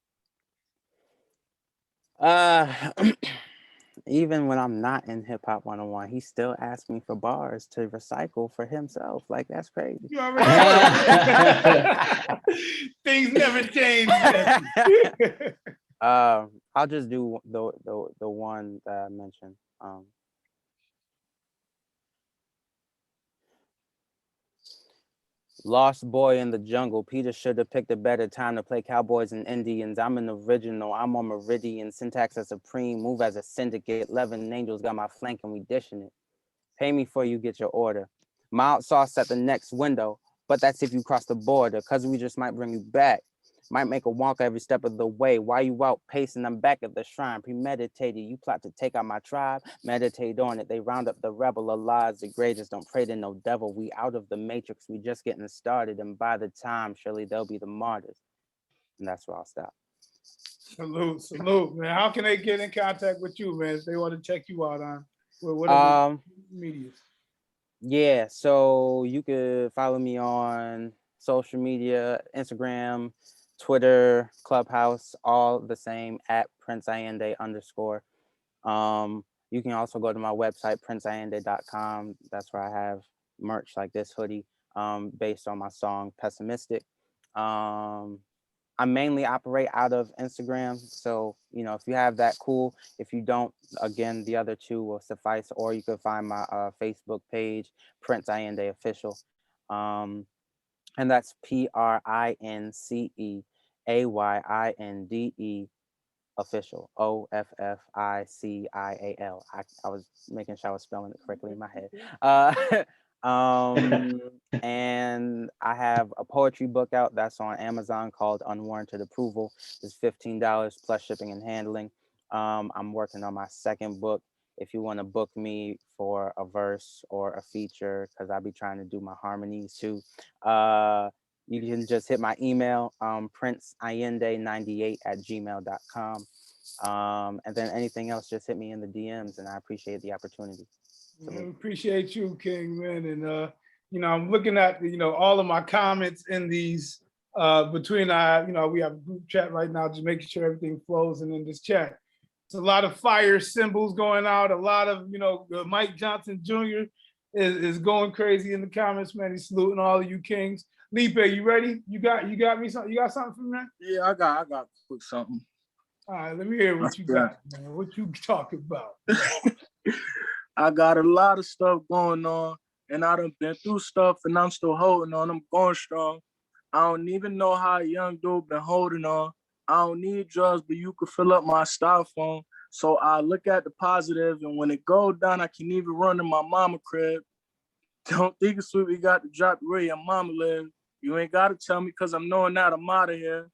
Even when I'm not in Hip Hop 101, he still asks me for bars to recycle for himself. Like, that's crazy.
You already know. Things never change.
I'll just do the one that I mentioned. Lost boy in the jungle. Peter should have picked a better time to play Cowboys and Indians. I'm an original. I'm on Meridian. Syntax as supreme. Move as a syndicate. 11 angels got my flank and we dishing it. Pay me before you get your order. Mild sauce at the next window. But that's if you cross the border. Cause we just might bring you back. Might make a wonk every step of the way. Why you out pacing? I'm back at the shrine. Premeditated. You plot to take out my tribe. Meditate on it. They round up the rebel lies. The greatest don't pray to no devil. We out of the matrix. We just getting started. And by the time, surely they'll be the martyrs. And that's where I'll stop.
Salute, man. How can they get in contact with you, man, if they want to check you out on whatever media?
Yeah, so you could follow me on social media, Instagram, Twitter, Clubhouse, all the same at PrinceAyende _. You can also go to my website, princeayende.com. That's where I have merch like this hoodie based on my song Pessimistic. I mainly operate out of Instagram. So, you know, if you have that, cool. If you don't, again, the other two will suffice, or you can find my Facebook page, Prince Ayende Official. And that's PrinceAyinde Official, OFFICIAL. I was making sure I was spelling it correctly in my head. And I have a poetry book out that's on Amazon called Unwarranted Approval. It's $15 plus shipping and handling. I'm working on my second book. If you want to book me for a verse or a feature, because I'll be trying to do my harmonies too, you can just hit my email, princeayende98@gmail.com. And then anything else, just hit me in the DMs, and I appreciate the opportunity.
Appreciate you, King, man. And you know, I'm looking at all of my comments in these between we have a group chat right now, just making sure everything flows. And in this chat, it's a lot of fire symbols going out. A lot of Mike Johnson Jr. is going crazy in the comments, man. He's saluting all of you kings. Lipe, you ready? You got me something? You got something for me, man?
Yeah, I got quick something.
All right, let me hear what you got, man. What you talking about?
I got a lot of stuff going on, and I done been through stuff, and I'm still holding on. I'm going strong. I don't even know how a young dude been holding on. I don't need drugs, but you could fill up my styrofoam. So I look at the positive, and when it goes down, I can even run to my mama crib. Don't think it's sweet, we got to drop where your mama live. You ain't got to tell me, because I'm knowing that I'm out of here.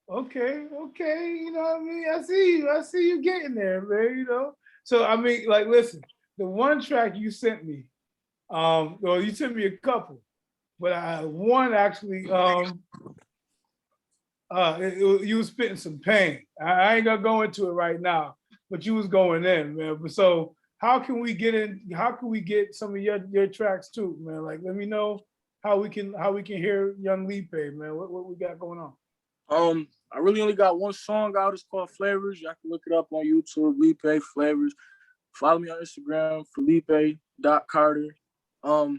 Okay, you know what I mean? I see you getting there, man, So, I mean, like, listen, the one track you sent me, well, you sent me a couple, but one actually, you was spitting some pain. I ain't gonna go into it right now, but you was going in, man. But so how can we get some of your tracks too, man? Like, let me know how we can hear young Lipe, man. What we got going on?
I really only got one song out. It's called Flavors. Y'all can look it up on YouTube, Lipe Flavors. Follow me on Instagram, Felipe.Carter. I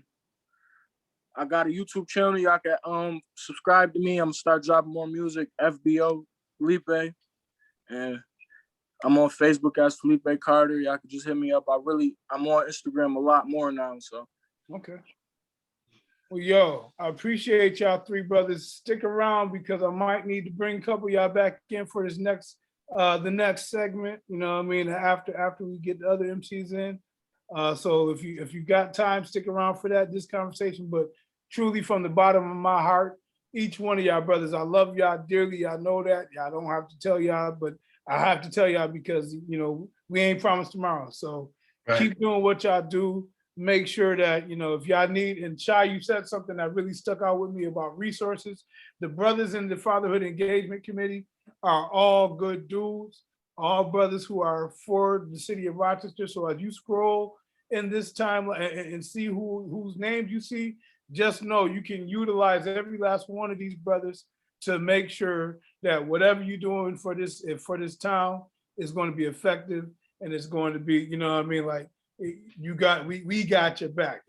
got a YouTube channel. Y'all can subscribe to me. I'm gonna start dropping more music, FBO Felipe. And I'm on Facebook as Felipe Carter. Y'all can just hit me up. I'm on Instagram a lot more now. So
okay. Well, yo, I appreciate y'all three brothers. Stick around because I might need to bring a couple of y'all back in for this next, the next segment. You know what I mean? After we get the other MCs in. So if you got time, stick around for this conversation. But truly, from the bottom of my heart, each one of y'all brothers, I love y'all dearly. Y'all know that. Y'all don't have to tell y'all, but I have to tell y'all because we ain't promised tomorrow. So keep doing what y'all do. Make sure that, if y'all need, and Shai, you said something that really stuck out with me about resources. The brothers in the Fatherhood Engagement Committee are all good dudes, all brothers who are for the city of Rochester. So as you scroll in this time and see whose names you see, just know you can utilize every last one of these brothers to make sure that whatever you're doing for this town is going to be effective and it's going to be, like, we got your back.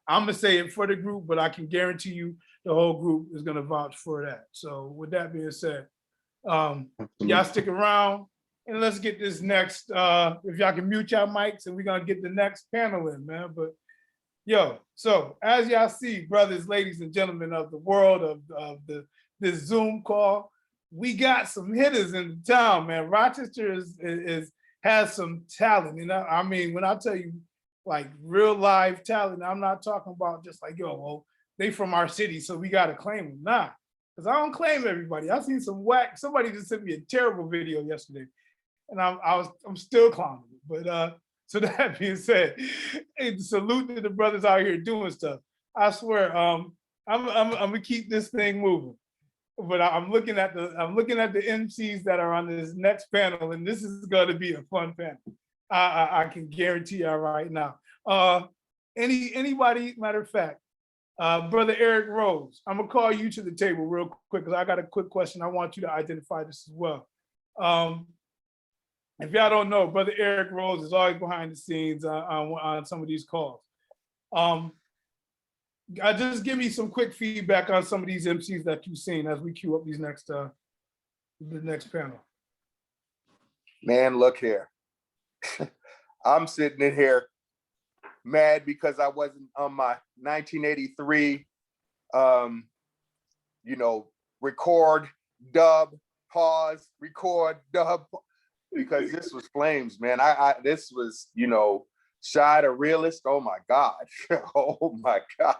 I'm gonna say it for the group, but I can guarantee you the whole group is gonna vouch for that. So with that being said, y'all stick around and let's get this next, if y'all can mute y'all mics and we're gonna get the next panel in, man. But so as y'all see, brothers, ladies, and gentlemen of the world of this Zoom call, we got some hitters in the town, man. Rochester has some talent. I mean, when I tell you like real live talent, I'm not talking about just like, well, they from our city, so we got to claim them. Nah, because I don't claim everybody. I seen some whack, somebody just sent me a terrible video yesterday and I'm still clowning it. But so that being said, hey, salute to the brothers out here doing stuff. I swear, I'm gonna keep this thing moving. But I'm looking at the MCs that are on this next panel, and this is going to be a fun panel. I can guarantee you right now. Anybody? Matter of fact, brother Eric Rose, I'm gonna call you to the table real quick because I got a quick question. I want you to identify this as well. If y'all don't know, brother Eric Rose is always behind the scenes on some of these calls. Just give me some quick feedback on some of these MCs that you've seen as we queue up these the next panel.
Man, look here. I'm sitting in here mad because I wasn't on my 1983, record, dub, pause, record, dub, because this was flames, man. This was, Shai the realist, oh my God. Oh my God.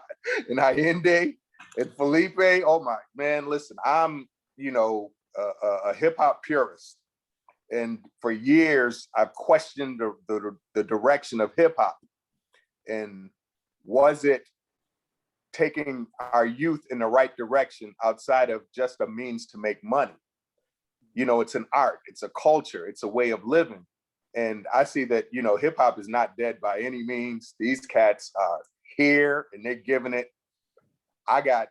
And Allende and Felipe, oh my, man, listen, I'm, a hip hop purist. And for years, I've questioned the direction of hip hop. And was it taking our youth in the right direction outside of just a means to make money? It's an art, it's a culture, it's a way of living. And I see that, hip hop is not dead by any means. These cats are here and they're giving it. I got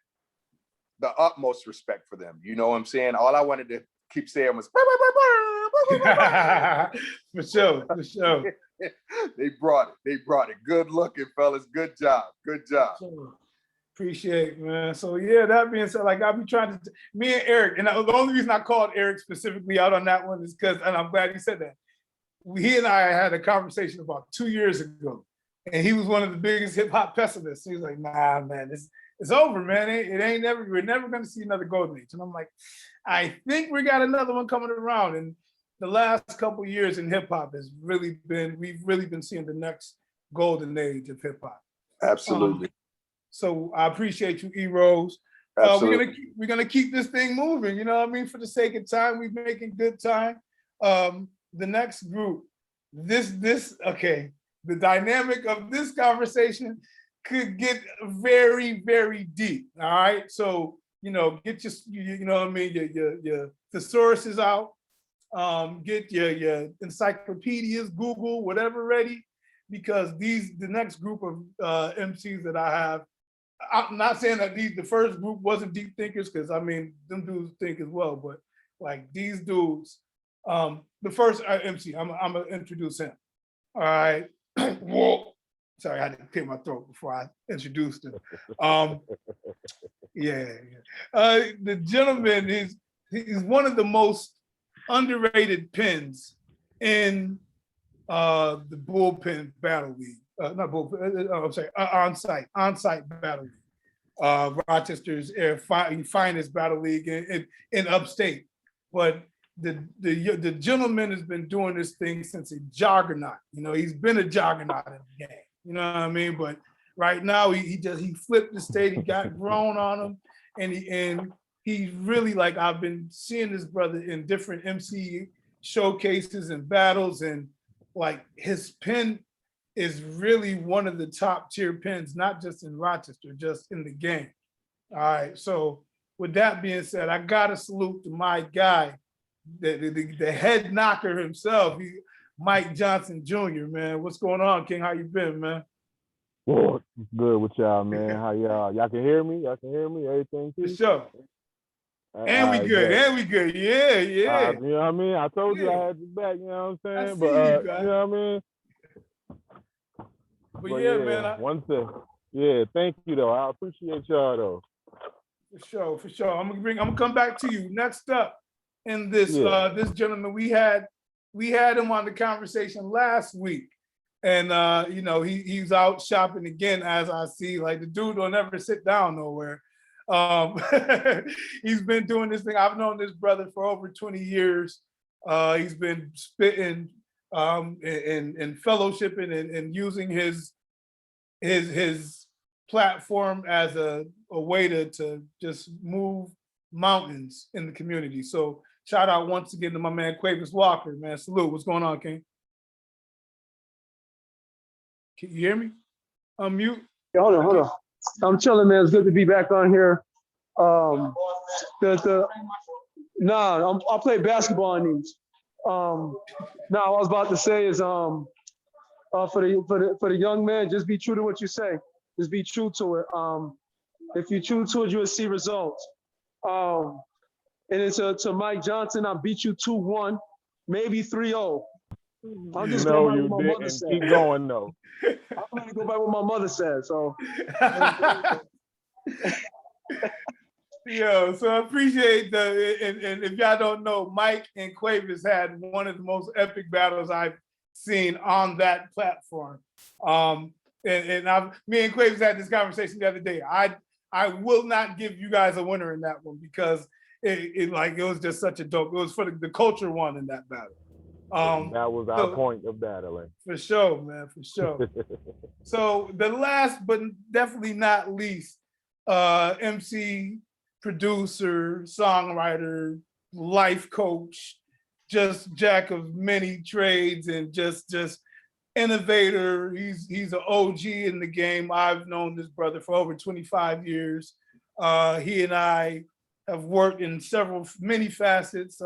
the utmost respect for them. You know what I'm saying? All I wanted to keep saying was,
for sure.
They brought it. Good looking, fellas. Good job.
Sure. Appreciate it, man. So yeah, that being said, like I'll be trying to, me and Eric, and the only reason I called Eric specifically out on that one is because, and I'm glad he said that. He and I had a conversation about 2 years ago, and he was one of the biggest hip hop pessimists. He was like, "Nah, man, it's over, man. We're never going to see another golden age." And I'm like, I think we got another one coming around. And the last couple of years in hip hop we've really been seeing the next golden age of hip hop.
Absolutely.
So I appreciate you, E Rose. We're gonna keep this thing moving. You know what I mean? For the sake of time, we're making good time. The next group, okay, the dynamic of this conversation could get very, very deep. All right, so get your thesauruses out, get your encyclopedias, Google, whatever ready, because the next group of MCs that I have. I'm not saying that the first group wasn't deep thinkers, because I mean them dudes think as well, but like these dudes. The first MC, I'm gonna introduce him. All right. Whoa. Sorry, I had to clear my throat before I introduced him. The gentleman he's one of the most underrated pens in the bullpen battle league. Not bullpen. I'm sorry, on-site battle league. Rochester's finest battle league in upstate. But the gentleman has been doing this thing since a juggernaut. You know, he's been a juggernaut in the game. You know what I mean? But right now he flipped the state. He got grown on him, and he's really, like, I've been seeing this brother in different MC showcases and battles, and like his pen is really one of the top tier pens, not just in Rochester, just in the game. All right. So with that being said, I gotta salute to my guy, the head knocker himself, Mike Johnson Jr. Man, what's going on, King? How you been, man?
Well, it's good with y'all, man. How y'all can hear me? Y'all can hear me? Everything
For
too?
sure. And we good. And we good. Yeah, yeah.
You know what I mean? I told you I had your back, you know what I'm saying? But you know what I mean?
But yeah, man.
One thing. Yeah, thank you though. I appreciate y'all though.
For sure, for sure. I'm gonna come back to you. Next up in this this gentleman, we had him on the conversation last week. And you know, he's out shopping again, as I see. Like, the dude don't ever sit down nowhere. He's been doing this thing. I've known this brother for over 20 years. He's been spitting and fellowshipping and using his platform as a way to just move mountains in the community. So shout out once again to my man Quavis Walker, man. Salute. What's going on, King? Can you hear me? Unmute.
Yeah, hold on. I'm chilling, man. It's good to be back on here. I play basketball in these. Now, what I was about to say is, for the young man, just be true to what you say. Just be true to it. If you're true to it, you will see results. And it's to Mike Johnson. I beat you 2-1, maybe 3-0. I'm just going by what my mother said.
Keep going though.
I'm going to go by what my mother said. So.
Yo, so I appreciate and if y'all don't know, Mike and Quavis had one of the most epic battles I've seen on that platform. Me and Quavis had this conversation the other day. I will not give you guys a winner in that one because it was just such a dope. It was for the culture one in that battle.
That was our point of battling.
For sure, man, for sure. So the last but definitely not least, MC, producer, songwriter, life coach, just jack of many trades and just innovator. He's an OG in the game. I've known this brother for over 25 years. He and I have worked in many facets.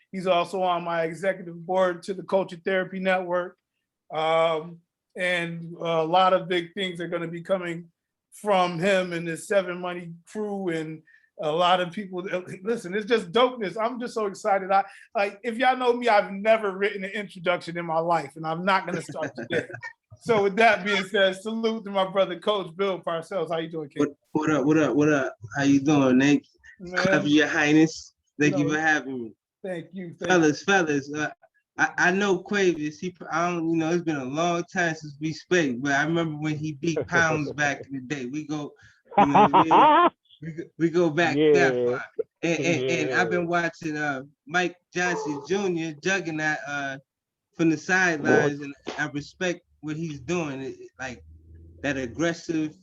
He's also on my executive board to the Culture Therapy Network. And a lot of big things are going to be coming from him and his 7 Money crew and a lot of people. Listen, it's just dopeness. I'm just so excited. If y'all know me, I've never written an introduction in my life, and I'm not going to start today. So with that being said, salute to my brother, Coach Bill Parcells. How you doing, King?
What up? How you doing, Nate? Cover your highness. Thank you for having me.
Thank you.
Fellas. I know Quavis. It's been a long time since we spoke, but I remember when he beat Pounds back in the day. We go back that far. And I've been watching Mike Johnson Jr. juggernaut from the sidelines, and I respect what he's doing. Like that aggressive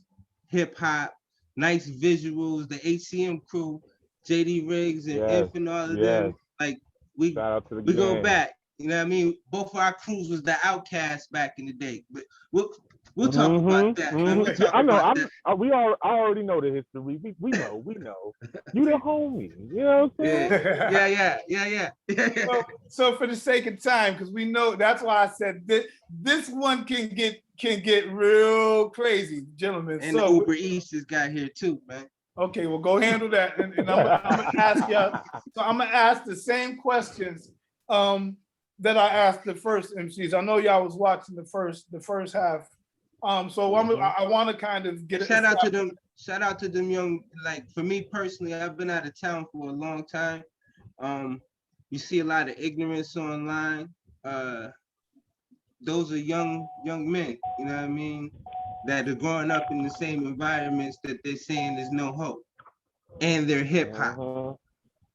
hip hop, nice visuals, the HCM crew, JD Riggs and Infant, all of them. Like we go back. You know what I mean? Both of our crews was the Outcasts back in the day. But we'll talk about that.
I already know the history. We know. You the homie. You know what I'm saying?
Yeah.
So for the sake of time, because we know, that's why I said this one can get real crazy, gentlemen.
And the Uber Eats just got here too, man.
Okay, well, go handle that, and I'm gonna ask y'all. So I'm gonna ask the same questions that I asked the first MCs. I know y'all was watching the first half. So I want to kind of get
shout out to them. Shout out to them young. Like for me personally, I've been out of town for a long time. You see a lot of ignorance online. Those are young men. You know what I mean? that are growing up in the same environments that they're saying there's no hope, and they're hip hop.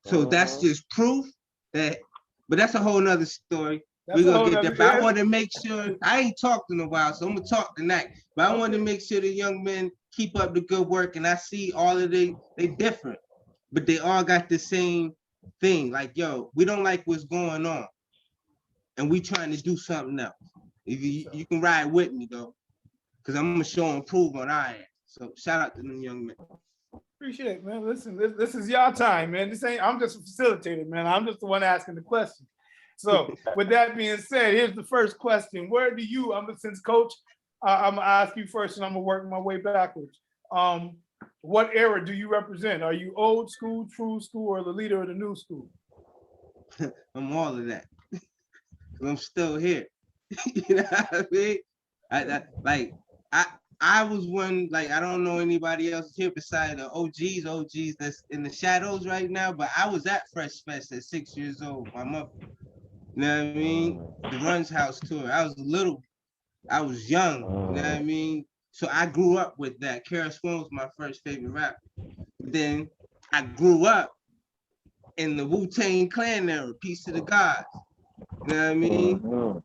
So that's just proof that, but that's a whole nother story. We're gonna get there. But I want to make sure, I ain't talked in a while, so I'm gonna talk tonight. But I want to make sure the young men keep up the good work, and I see all of they different, but they all got the same thing. Like, yo, we don't like what's going on, and we trying to do something else. If you can ride with me though, because I'm gonna show and prove on our end. So shout out to them young men.
Appreciate it, man. Listen, this is y'all time, man. This ain't, I'm just a facilitator, man. I'm just the one asking the question. So with that being said, here's the first question. Where do you, since coach, I'm gonna ask you first and I'm gonna work my way backwards. What era do you represent? Are you old school, true school, or the leader of the new school?
I'm all of that. I'm still here. You know what I mean? I was one, like, I don't know anybody else here beside the OGs that's in the shadows right now, but I was at Fresh Fest at 6 years old. My mother, you know what I mean? The Runs House tour. I was little, I was young, you know what I mean? So I grew up with that. KRS-One was my first favorite rapper. Then I grew up in the Wu-Tang Clan era, Peace to the Gods. You know what I mean?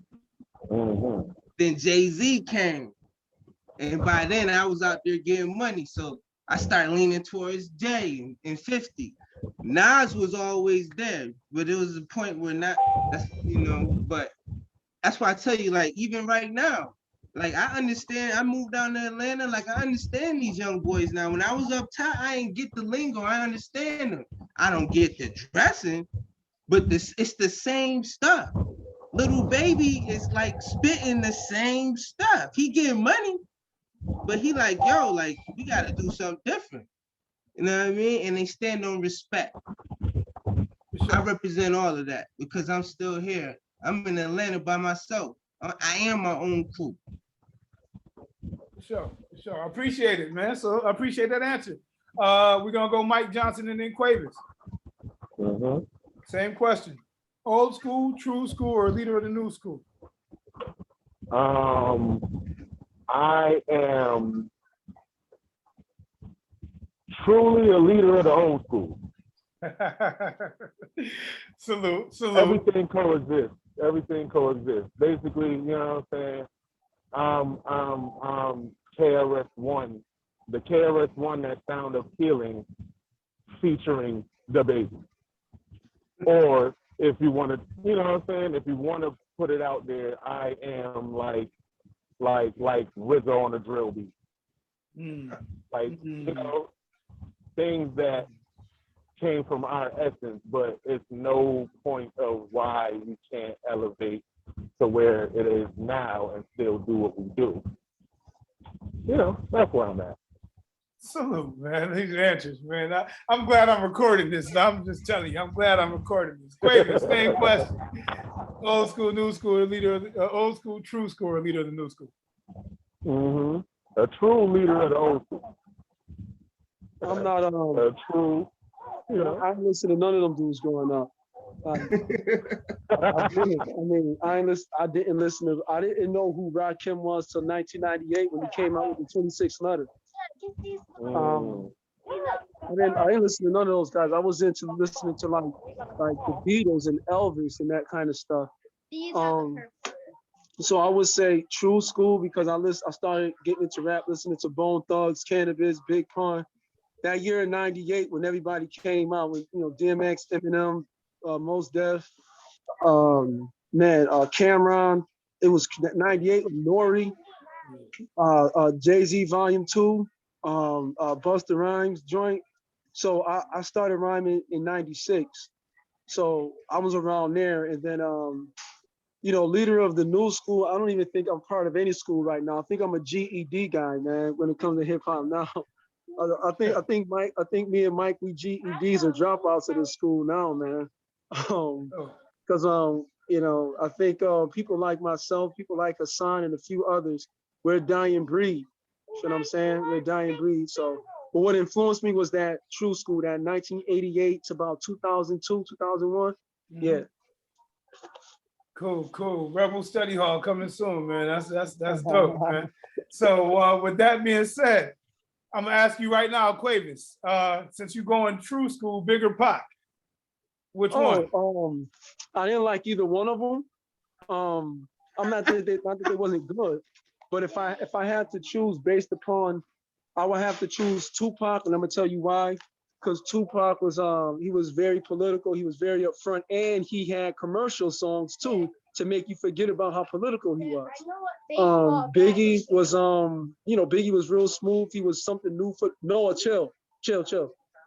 Then Jay-Z came. And by then I was out there getting money. So I started leaning towards Jay and 50. Nas was always there, but it was a point where that's, you know, but that's why I tell you, like, even right now, like, I understand, I moved down to Atlanta, like, I understand these young boys now. When I was up top, I ain't get the lingo, I understand them. I don't get the dressing, but it's the same stuff. Little Baby is like spitting the same stuff. He getting money, but he like, yo, like, we gotta do something different. You know what I mean? And they stand on respect. I represent all of that because I'm still here. I'm in Atlanta by myself. I am my own crew.
Sure. I appreciate it, man. So I appreciate that answer. We're gonna go Mike Johnson and then Quavis. Same question. Old school, true school, or leader of the new school?
I am truly a leader of the old school.
Salute.
Everything coexists. Basically, you know what I'm saying? KRS-One, the KRS-One, that sound of healing, featuring the baby. Or if you want to, you know what I'm saying? If you want to put it out there, I am like Rizzo on a drill beat. Like, you know, things that came from our essence, but it's no point of why we can't elevate to where it is now and still do what we do. You know, that's where I'm at.
Salute, man. These answers, man. I'm glad I'm recording this. I'm just telling you, I'm glad I'm recording this. Quavis, same question. Old school, new school, leader of the, old school, true school, or leader of the new school?
A true leader of the old school.
I'm not
a true, you know.
I ain't listen to none of them dudes growing up. I didn't know who Rakim was till 1998 when he came out with the 26 letter. I didn't listen to none of those guys. I was into listening to like the Beatles and Elvis and that kind of stuff. So I would say true school because I started getting into rap, listening to Bone Thugs, Cannabis, Big Pun. That year in '98 when everybody came out with, you know, DMX, Eminem, Mos Def, Cameron. It was '98 with Nori, Jay-Z Volume 2, Busta Rhymes joint. So I started rhyming in '96. So I was around there, and then you know, leader of the new school. I don't even think I'm part of any school right now. I think I'm a GED guy, man. When it comes to hip hop now. I think me and Mike, we GEDs are dropouts of this school now, man. Because you know, I think people like myself, people like Hassan and a few others, we're a dying breed. You know what I'm saying? We're a dying breed. So, but what influenced me was that true school, that 1988 to about 2002, 2001. Yeah.
Cool. Rebel Study Hall coming soon, man. That's dope, man. So with that being said, I'm gonna ask you right now, Quavis, since you're going true school, Big or Pac, which one?
I didn't like either one of them. I'm not that they wasn't good, but if I had to choose based upon, I would have to choose Tupac, and I'm gonna tell you why. Because Tupac was he was very political, he was very upfront, and he had commercial songs too to make you forget about how political he was. Biggie was Biggie was real smooth. He was something new for Noah. Chill.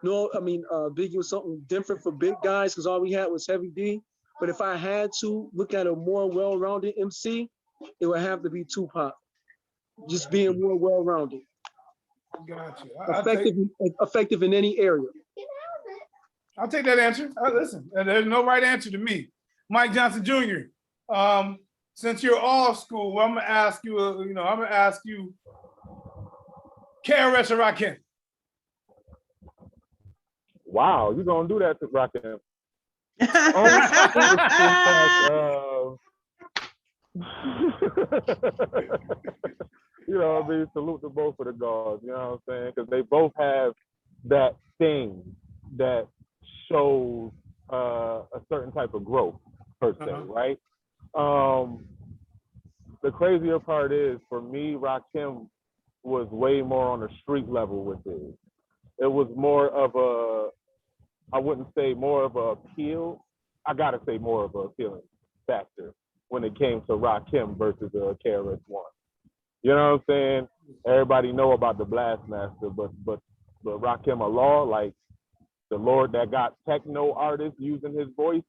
No, I mean Biggie was something different for big guys because all we had was Heavy D. But if I had to look at a more well-rounded MC, it would have to be Tupac. Just being more well-rounded.
Got you.
Effective in any area.
I'll take that answer. Listen, there's no right answer to me. Mike Johnson Jr. Since you're off school, I'm gonna ask you. KRS or Rakim?
Wow, you gonna do that to Rakim? You know, I mean, salute to both of the gods, you know what I'm saying? Because they both have that thing that shows a certain type of growth, per se, right? The crazier part is, for me, Rakim was way more on the street level with it. It was more of a, I wouldn't say more of a appeal. I gotta say more of a appealing factor when it came to Rakim versus KRS-One. You know what I'm saying? Everybody know about the Blastmaster, but Rakim Allah, like the Lord that got techno artists using his voice,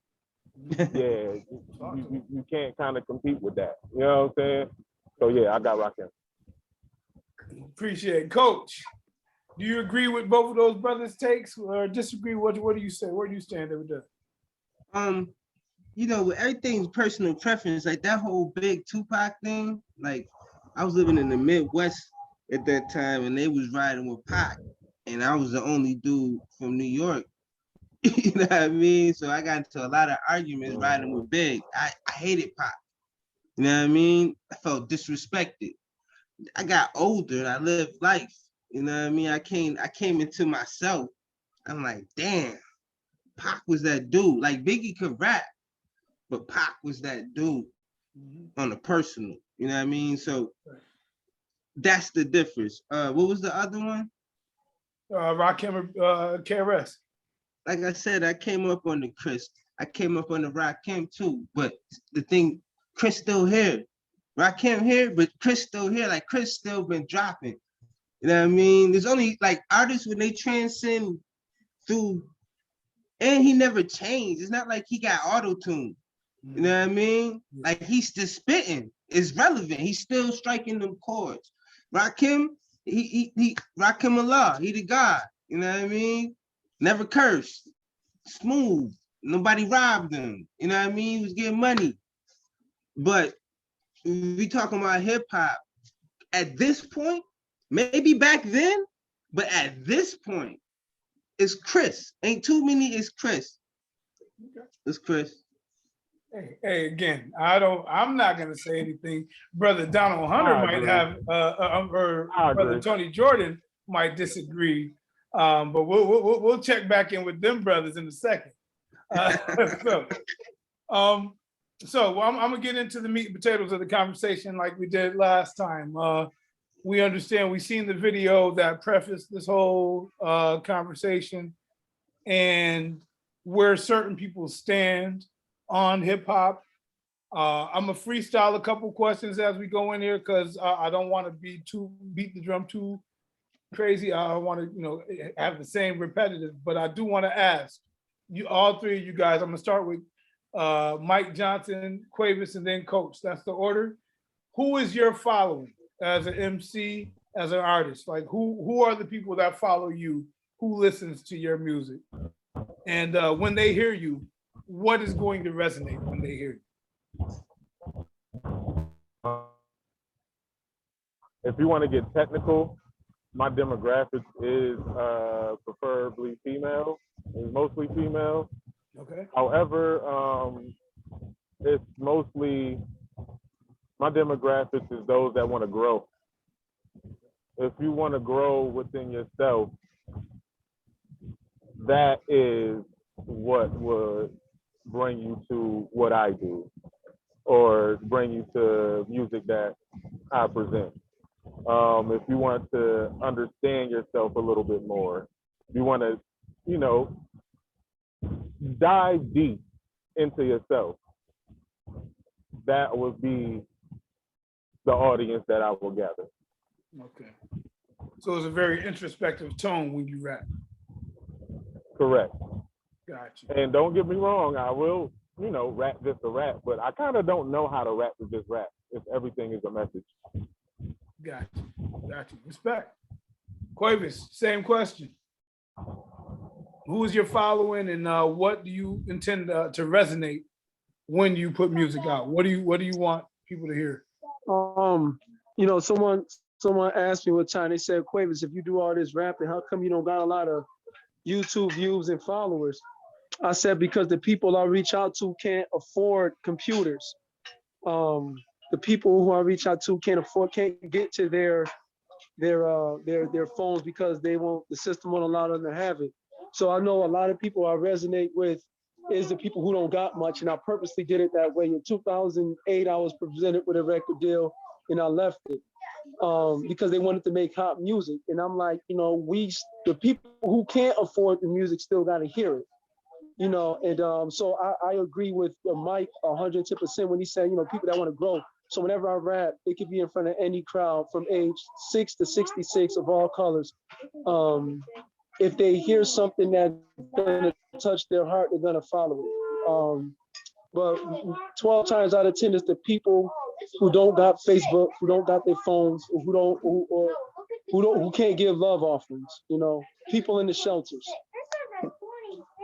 yeah, you can't kind of compete with that. You know what I'm saying? So yeah, I got Rakim.
Appreciate it. Coach, do you agree with both of those brothers' takes or disagree? What do you say? Where do you stand with that?
You know, with everything's personal preference, like that whole big Tupac thing, like I was living in the Midwest at that time and they was riding with Pac and I was the only dude from New York. You know what I mean? So I got into a lot of arguments riding with Big. I hated Pac. You know what I mean? I felt disrespected. I got older and I lived life. You know what I mean? I came into myself. I'm like, damn, Pac was that dude. Like Biggie could rap, but Pac was that dude on a personal. You know what I mean? So that's the difference. What was the other one?
Rakim or KRS.
Like I said, I came up on the Chris. I came up on the Rakim too. But the thing, Chris still here. Rakim here, but Chris still here. Like Chris still been dropping. You know what I mean? There's only like artists when they transcend through, and he never changed. It's not like he got auto-tune. You know what I mean? Like he's still spitting. It's relevant. He's still striking them chords. Rakim, he Rakim Allah. He the God. You know what I mean? Never cursed. Smooth. Nobody robbed him. You know what I mean? He was getting money. But we talking about hip hop at this point, maybe back then, but at this point, it's Chris. Ain't too many. It's Chris. It's Chris.
Hey, again, I'm not gonna say anything. Brother Donald Hunter might have, or Brother Tony Jordan might disagree. But we'll check back in with them brothers in a second. So I'm gonna get into the meat and potatoes of the conversation like we did last time. We understand, we've seen the video that prefaced this whole conversation and where certain people stand on hip hop. I'm gonna freestyle a couple questions as we go in here because I don't want to beat the drum too crazy. I want to, have the same repetitive, but I do want to ask you, all three of you guys. I'm gonna start with Mike Johnson, Quavis, and then Coach. That's the order. Who is your following as an MC, as an artist? Like who are the people that follow you? Who listens to your music? And when they hear you, what is going to resonate when they hear you?
If you want to get technical, my demographic is preferably female. It's mostly female.
Okay.
However, it's mostly, my demographic is those that want to grow. if you want to grow within yourself, that is what would bring you to what I do, or bring you to music that I present. If you want to understand yourself a little bit more, if you want to, you know, dive deep into yourself, that would be the audience that I will gather.
Okay. So it's a very introspective tone when you rap.
Correct.
Gotcha.
And don't get me wrong, I will, you know, rap just to rap, but I kind of don't know how to rap to just rap if everything is a message.
Gotcha. Gotcha. Respect. Quavis, same question. Who is your following, and what do you intend to resonate when you put music out? What do you want people to hear?
You know, someone asked me one time, they said, Quavis, if you do all this rapping, how come you don't got a lot of YouTube views and followers? I said, because the people I reach out to can't afford computers. The people who I reach out to can't get to their phones because the system won't allow them to have it. So I know a lot of people I resonate with is the people who don't got much, and I purposely did it that way. In 2008, I was presented with a record deal, and I left it because they wanted to make hot music, and I'm like, you know, the people who can't afford the music still got to hear it, you know. And so I agree with Mike 110% when he said, you know, people that want to grow. So whenever I rap, it could be in front of any crowd from age 6 to 66 of all colors. If they hear something that's gonna touch their heart, they're gonna follow it. But 12 times out of 10 is the people who don't got Facebook, who don't got their phones, who can't give love offerings. You know, people in the shelters.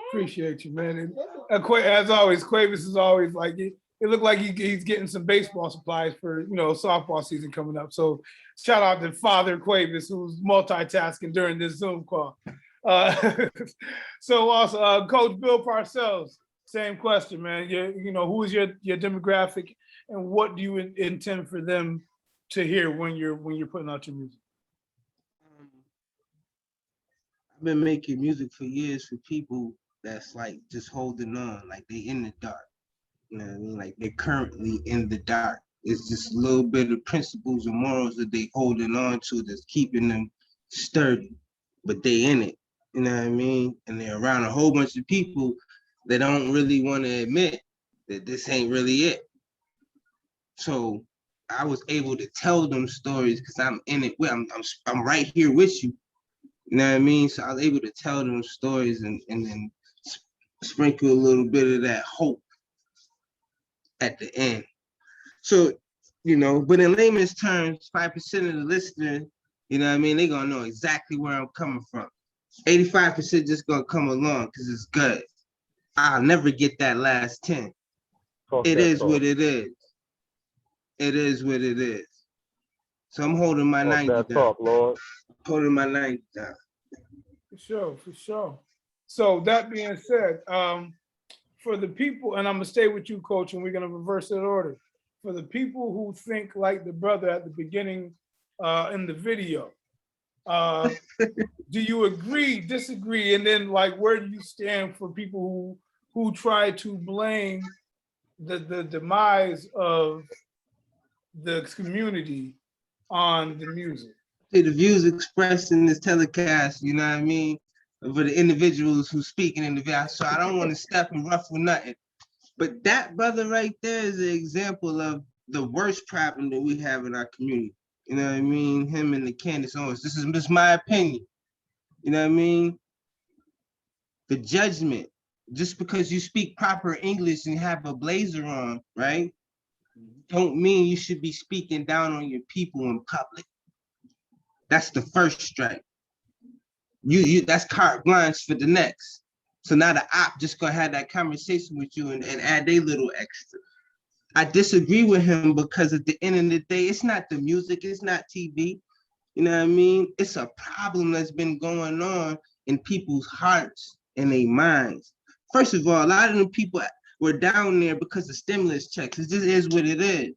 Appreciate you, man. And as always, Quavis is always like it looked like he's getting some baseball supplies for, you know, softball season coming up. So shout out to Father Quavis, who's multitasking during this Zoom call. So also, Coach Bill Parcells, same question, man. You know, who is your demographic, and what do you intend for them to hear when you're putting out your music?
I've been making music for years for people that's like just holding on, like they in the dark. You know what I mean? Like they're currently in the dark. It's just a little bit of principles and morals that they holding on to that's keeping them sturdy, but they in it. You know what I mean? And they're around a whole bunch of people that don't really want to admit that this ain't really it. So I was able to tell them stories because I'm in it. I'm right here with you. You know what I mean? So I was able to tell them stories and then sprinkle a little bit of that hope at the end. So, you know, but in layman's terms, 5% of the listeners, you know what I mean, they're gonna know exactly where I'm coming from. 85% just gonna come along because it's good. I'll never get that last 10. It is what it is. It is what it is. So I'm holding my 90 down.
Talk, Lord.
Holding my 90 down.
For sure. So that being said, for the people, and I'm gonna stay with you, Coach, and we're gonna reverse that order. For the people who think like the brother at the beginning in the video, do you agree, disagree, and then like where do you stand for people who try to blame the demise of the community on the music?
The views expressed in this telecast, you know what I mean, for the individuals who speaking in the video. So I don't want to step and ruffle nothing. But that brother right there is an example of the worst problem that we have in our community. You know what I mean? Him and the Candace Owens. This is just my opinion. You know what I mean? The judgment. Just because you speak proper English and have a blazer on, right? Don't mean you should be speaking down on your people in public. That's the first strike. That's carte blanche for the next. So now the op just gonna have that conversation with you and add their little extra. I disagree with him because at the end of the day, it's not the music, it's not TV. You know what I mean? It's a problem that's been going on in people's hearts and their minds. First of all, a lot of them people were down there because of stimulus checks. It just is what it is.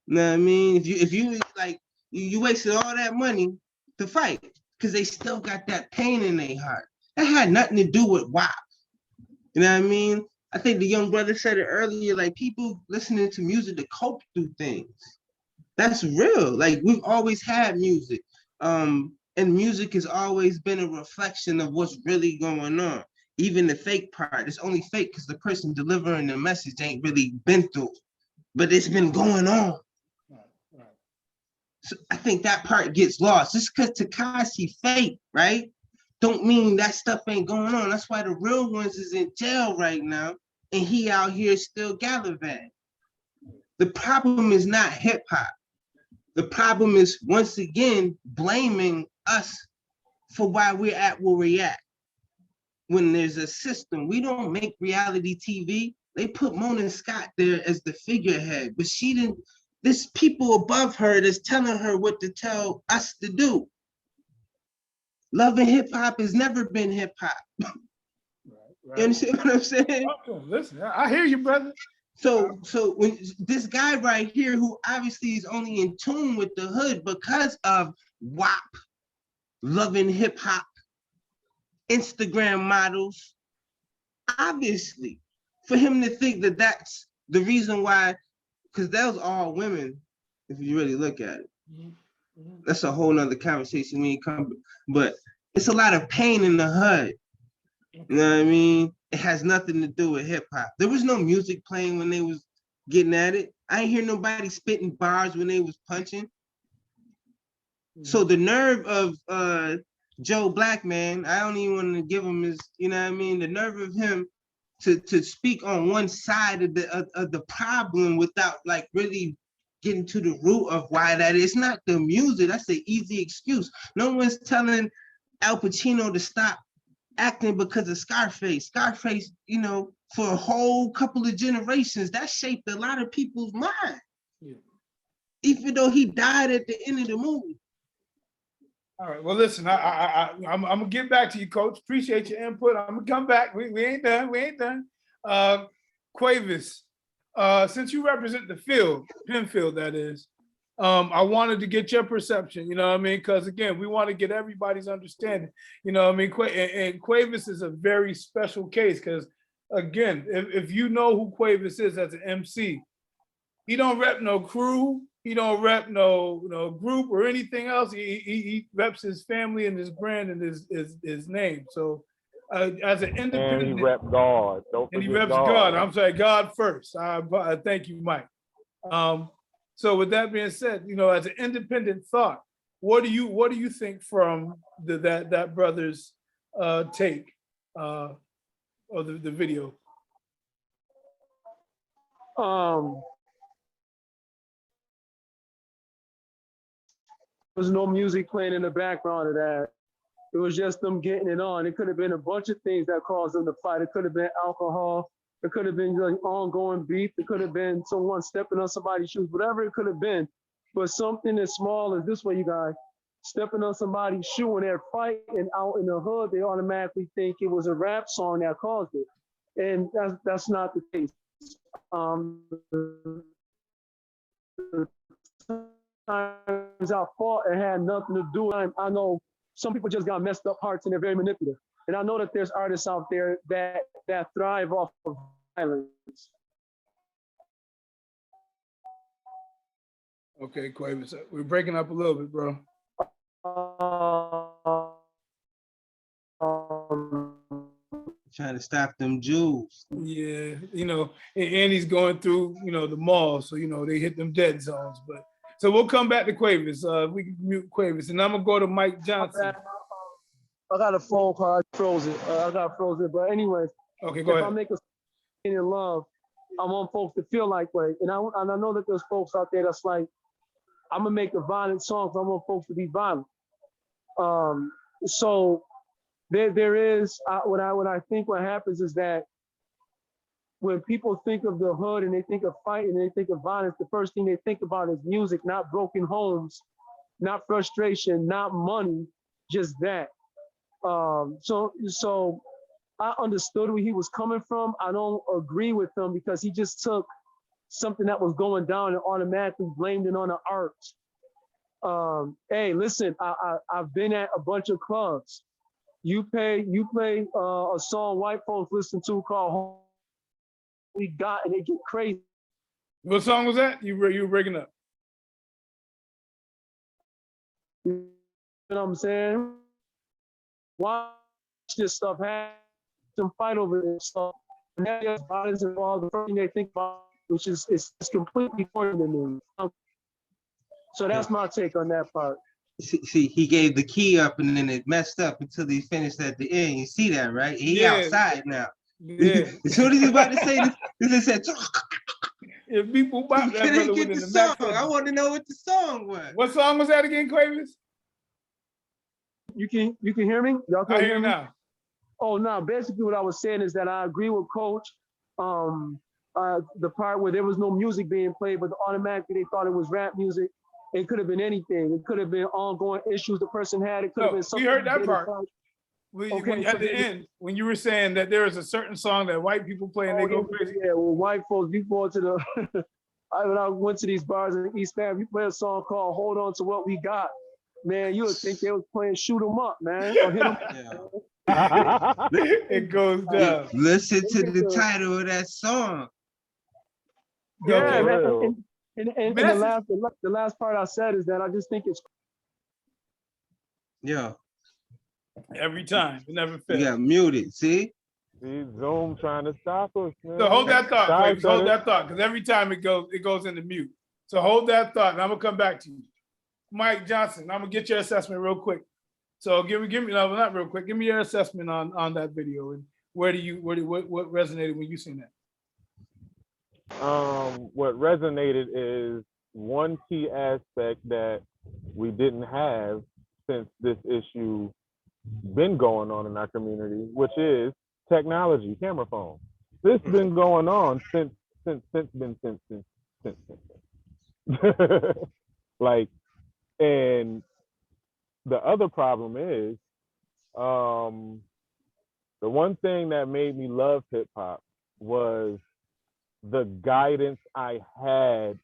You know what I mean? If you like, you wasted all that money to fight because they still got that pain in their heart. That had nothing to do with WAP. You know what I mean? I think the young brother said it earlier, like people listening to music to cope through things. That's real. Like we've always had music. And music has always been a reflection of what's really going on. Even the fake part, it's only fake because the person delivering the message ain't really been through, but it's been going on. So I think that part gets lost. Just because Tekashi fake, right? Don't mean that stuff ain't going on. That's why the real ones is in jail right now, and he out here still gallivanting. The problem is not hip hop. The problem is, once again, blaming us for why we're at where we're at. When there's a system, we don't make reality TV. They put Mona Scott there as the figurehead, but she didn't, there's people above her that's telling her what to tell us to do. Love and hip hop has never been hip hop.
Right.
You understand what I'm saying?
Oh, listen, I hear you, brother.
So when this guy right here, who obviously is only in tune with the hood because of WAP, loving hip hop, Instagram models, obviously, for him to think that that's the reason why, because that was all women, if you really look at it. That's a whole nother conversation when you come, but it's a lot of pain in the hood. You know what I mean? It has nothing to do with hip hop. There was no music playing when they was getting at it. I ain't hear nobody spitting bars when they was punching. So the nerve of Joe Black, man, I don't even want to give him his, you know what I mean? The nerve of him to speak on one side of the problem without like really getting to the root of why that is. It's not the music. That's an easy excuse. No one's telling Al Pacino to stop acting because of Scarface. Scarface, you know, for a whole couple of generations, that shaped a lot of people's mind. Yeah. Even though he died at the end of the movie.
All right. Well, listen, I'm gonna get back to you, Coach. Appreciate your input. I'm gonna come back. We ain't done. We ain't done. Quavis, since you represent the field, Penfield, that is, I wanted to get your perception, you know what I mean? Because again, we want to get everybody's understanding, you know what I mean? And Quavis is a very special case because again, if you know who Quavis is as an MC, he don't rep no crew, he don't rep no group or anything else. He reps his family and his brand and his name. So as an independent,
and he rep God. Don't forget,
and he reps God. I'm sorry, God first. Thank you, Mike. So with that being said, you know, as an independent thought, what do you think from that brother's take of the video?
There was no music playing in the background of that. It was just them getting it on. It could have been a bunch of things that caused them to fight. It could have been alcohol. It could have been like ongoing beef. It could have been someone stepping on somebody's shoes, whatever it could have been. But something as small as this way, you guys, stepping on somebody's shoe and they're fighting out in the hood, they automatically think it was a rap song that caused it. And that's not the case. Times our fault, it had nothing to do. I know some people just got messed up hearts and they're very manipulative. And I know that there's artists out there that thrive off of violence.
Okay, Quavis, we're breaking up a little bit, bro.
Trying to stop them Jews.
Yeah, you know, and he's going through, you know, the mall, so you know they hit them dead zones. But so we'll come back to Quavis. We can mute Quavis, and I'm gonna go to Mike Johnson.
I got a phone call. I froze it. But anyways,
okay, go ahead.
If I make a in love, I want folks to feel like way. And I know that there's folks out there that's like, I'm gonna make a violent song, so I want folks to be violent. So there is what I think what happens is that when people think of the hood and they think of fighting and they think of violence, the first thing they think about is music, not broken homes, not frustration, not money, just that. So I understood where he was coming from. I don't agree with him because he just took something that was going down and automatically blamed it on the art. Hey, listen, I've been at a bunch of clubs. You play a song white folks listen to called "We Got," and they get crazy.
What song was that? You were breaking up.
You know what I'm saying? Watch this stuff happen, some fight over this stuff. And then there's violence involved. The first thing they think about, which is it's completely foreign to me. So that's my take on that part.
See, he gave the key up and then it messed up until he finished at the end. You see that, right? He outside now.
Yeah.
As soon as he's about to say this, he said,
If people bop that
couldn't
brother
get
within
the
the
song.
max.
I want to know what the song was.
What song was that again, Quavis?
You can hear me? Y'all can
I
hear
hear you
me?
now.
Oh no, basically what I was saying is that I agree with Coach. The part where there was no music being played, but automatically they thought it was rap music. It could have been anything. It could have been ongoing issues the person had. It could have been something.
We heard that part.
Okay,
At the end, when you were saying that there is a certain song that white people play and they go crazy.
Yeah, well, white folks, you go to the. When I went to these bars in the East Bay, we play a song called "Hold On to What We Got." Man, you would think they was playing "Shoot 'Em Up," man, or "Hit 'Em."
It goes down.
Listen to the title of that song.
Yeah,
Okay.
man. And the last part I said is that I just think it's.
Yeah.
Every time, it never
You
fails.
got muted, see?
See, Zoom trying to stop us, man.
So hold that thought,
Sorry,
Quavis, hold
brother.
that thought, because every time it goes into mute. So hold that thought, and I'm gonna come back to you. Mike Johnson, I'm gonna get your assessment real quick. So give me no, not real quick. Give me your assessment on that video and what resonated when you seen that?
What resonated is one key aspect that we didn't have since this issue been going on in our community, which is technology, camera phone. This been going on since. Like, and the other problem is, the one thing that made me love hip hop was the guidance I had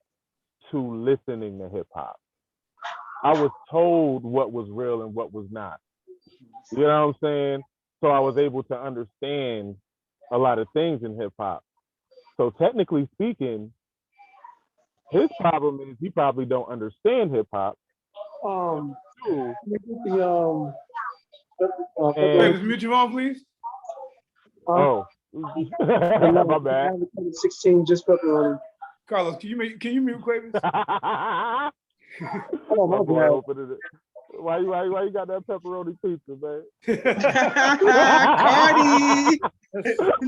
to listening to hip hop. I was told what was real and what was not. You know what I'm saying? So I was able to understand a lot of things in hip hop. So technically speaking, his problem is he probably don't understand hip hop.
Wait, mute your phone, please.
Oh, my bad.
16 just pepperoni.
Carlos, can you mute Quavis?
Oh my God.
Why you got that pepperoni pizza, man?
Cardi.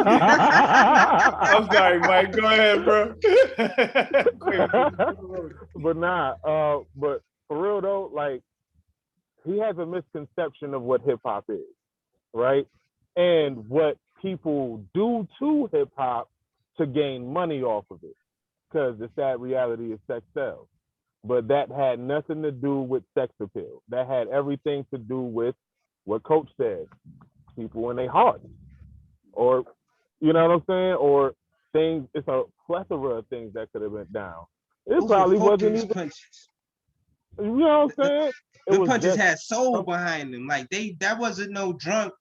I'm sorry, Mike. Go ahead, bro.
But but for real though, like, he has a misconception of what hip hop is, right? And what people do to hip hop to gain money off of it. Because the sad reality is sex sells. But that had nothing to do with sex appeal. That had everything to do with what Coach said, people in their hearts. Or, you know what I'm saying? Or things, it's a plethora of things that could have went down. It probably wasn't even
punches.
You know what I'm saying?
The punches had soul behind them. Like that wasn't no drunk.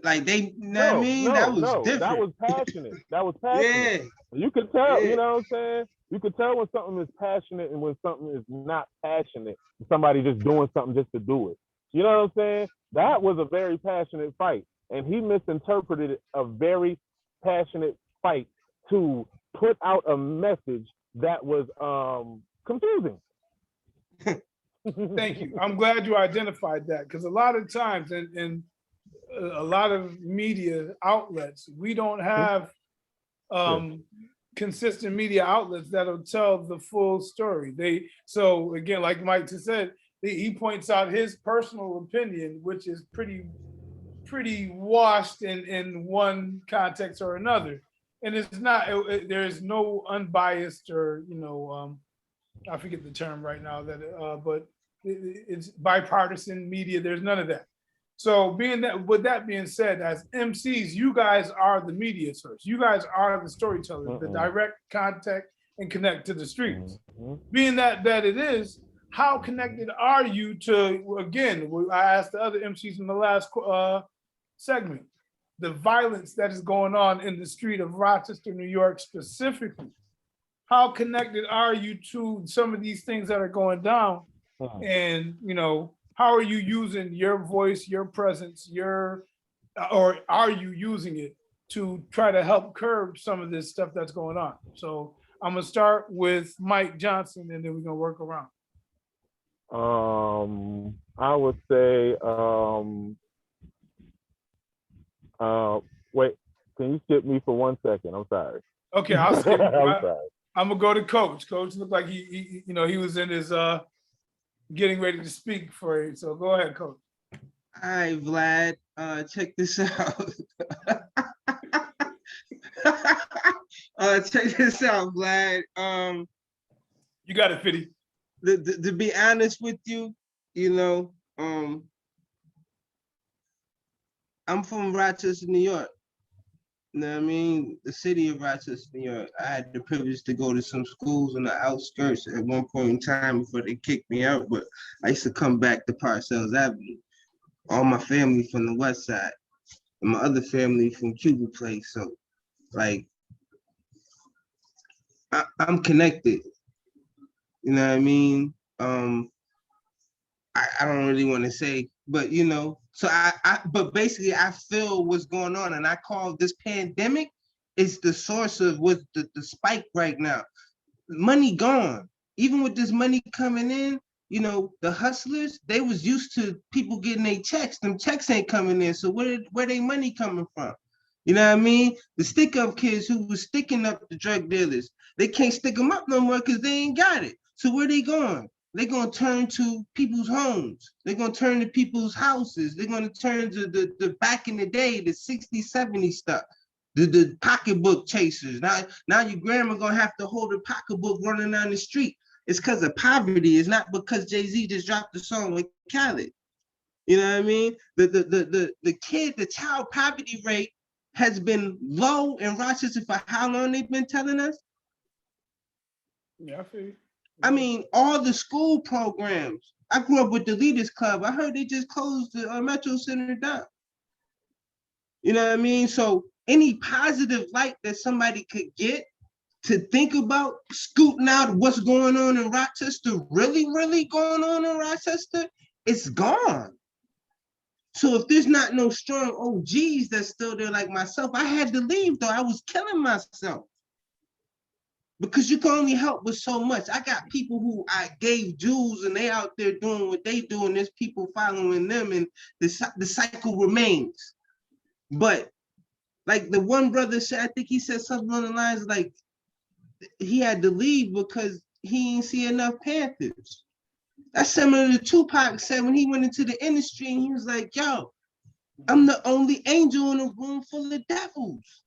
Like you know what I mean? That was different.
That was passionate. That was passionate.
Yeah.
You could tell, you know what I'm saying? You could tell when something is passionate and when something is not passionate. Somebody just doing something just to do it. You know what I'm saying? That was a very passionate fight. And he misinterpreted a very passionate fight to put out a message that was confusing.
Thank you. I'm glad you identified that, because a lot of times in a lot of media outlets, we don't have consistent media outlets that'll tell the full story. So again, like Mike just said, he points out his personal opinion, which is pretty washed in one context or another. And it's not, there is no unbiased or, I forget the term right now, but it's bipartisan media. There's none of that. So with that being said, as MCs, you guys are the media source. You guys are the storytellers, the direct contact and connect to the streets. Being that it is, how connected are you to, again, I asked the other MCs in the last segment, the violence that is going on in the street of Rochester, New York specifically. How connected are you to some of these things that are going down? And, you know, how are you using your voice, your presence, or are you using it to try to help curb some of this stuff that's going on? So I'm gonna start with Mike Johnson, and then we're gonna work around.
I would say, wait, can you skip me for 1 second? I'm sorry.
Okay, I'll skip.
I'm sorry.
I'm gonna go to Coach. Coach looked like he he was in his getting ready to speak for you. So go ahead, Coach.
All right, Vlad, check this out. Check this out, Vlad.
You got it, Fitty.
To be honest with you, you know, I'm from Rochester, New York. You know what I mean? The city of Rochester, New York. I had the privilege to go to some schools on the outskirts at one point in time before they kicked me out, but I used to come back to Parcells Avenue. All my family from the west side and my other family from Cuba Place. So like, I'm connected. You know what I mean? I don't really want to say, but you know, so but basically I feel what's going on, and I call this pandemic is the source of what the spike right now. Money gone. Even with this money coming in, you know, the hustlers, they was used to people getting their checks. Them checks ain't coming in. So where they money coming from? You know what I mean? The stick up kids who was sticking up the drug dealers, they can't stick them up no more because they ain't got it. So where they going? They're going to turn to people's homes. They're going to turn to people's houses. They're going to turn to the back in the day, the 60s, 70s stuff, the pocketbook chasers. Now your grandma going to have to hold a pocketbook running down the street. It's because of poverty. It's not because Jay-Z just dropped the song with Khaled. You know what I mean? The child poverty rate has been low in Rochester for how long they've been telling us?
Yeah, I feel you.
I mean, all the school programs. I grew up with the Leaders Club. I heard they just closed the Metro Center down. You know what I mean? So any positive light that somebody could get to think about scooting out what's going on in Rochester, really going on in Rochester, it's gone. So if there's not no strong OGs that's still there like myself, I had to leave though. I was killing myself. Because you can only help with so much. I got people who I gave jewels and they out there doing what they do, and there's people following them, and the cycle remains. But like the one brother said, I think he said something on the lines like he had to leave because he didn't see enough Panthers. That's similar to Tupac said when he went into the industry and he was like, yo, I'm the only angel in a room full of devils.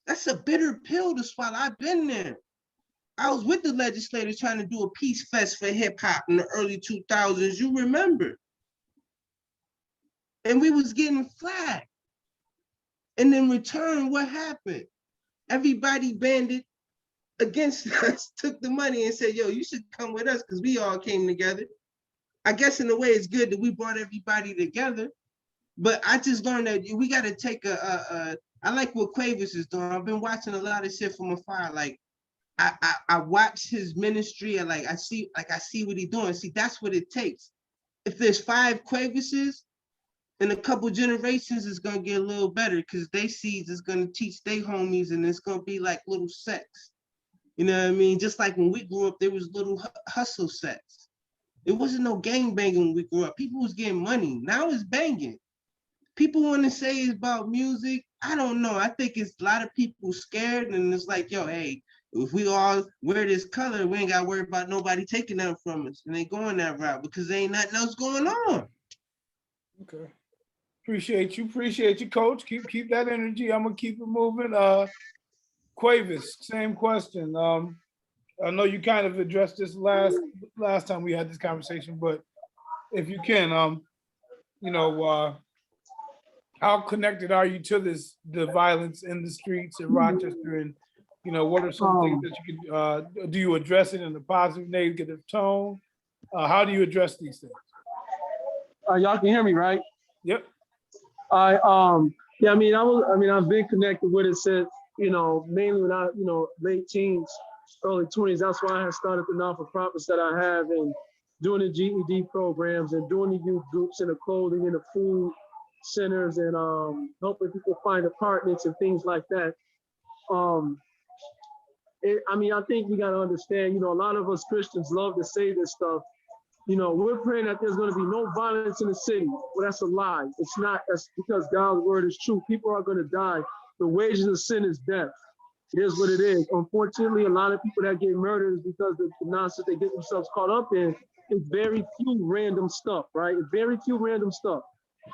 That's a bitter pill to swallow. I've been there. I was with the legislators trying to do a peace fest for hip hop in the early 2000s. You remember? And we was getting flagged. And in return, what happened? Everybody banded against us, took the money and said, yo, you should come with us because we all came together. I guess in a way it's good that we brought everybody together. But I just learned that we got to take I like what Quavis is doing. I've been watching a lot of shit from afar. Like I watch his ministry and I see what he's doing. See, that's what it takes. If there's 5 Quavises in a couple generations, it's gonna get a little better because they seeds is gonna teach their homies, and it's gonna be like little sects. You know what I mean? Just like when we grew up, there was little hustle sects. It wasn't no gang banging when we grew up. People was getting money. Now it's banging. People want to say it's about music. I don't know. I think it's a lot of people scared, and it's like, yo, hey, if we all wear this color, we ain't got to worry about nobody taking that from us, and they going that route because there ain't nothing else going on.
Okay. Appreciate you, Coach. Keep that energy. I'm gonna keep it moving. Quavis, same question. I know you kind of addressed this last time we had this conversation, but if you can, how connected are you to the violence in the streets in Rochester, and You know, what are some things that you can, do you address it in a positive, negative tone? How do you address these things?
Y'all can hear me, right?
Yep.
Yeah, I've been connected with it since, mainly when I, late teens, early 20s. That's why I had started the non-for-profits that I have, and doing the GED programs and doing the youth groups and the clothing and the food centers, and helping people find apartments and things like that. I think we got to understand, a lot of us Christians love to say this stuff. We're praying that there's going to be no violence in the city. Well, that's a lie. It's not. That's because God's word is true. People are going to die. The wages of sin is death. It is what it is. Unfortunately, a lot of people that get murdered is because the nonsense they get themselves caught up in is very few random stuff, right? Very few random stuff.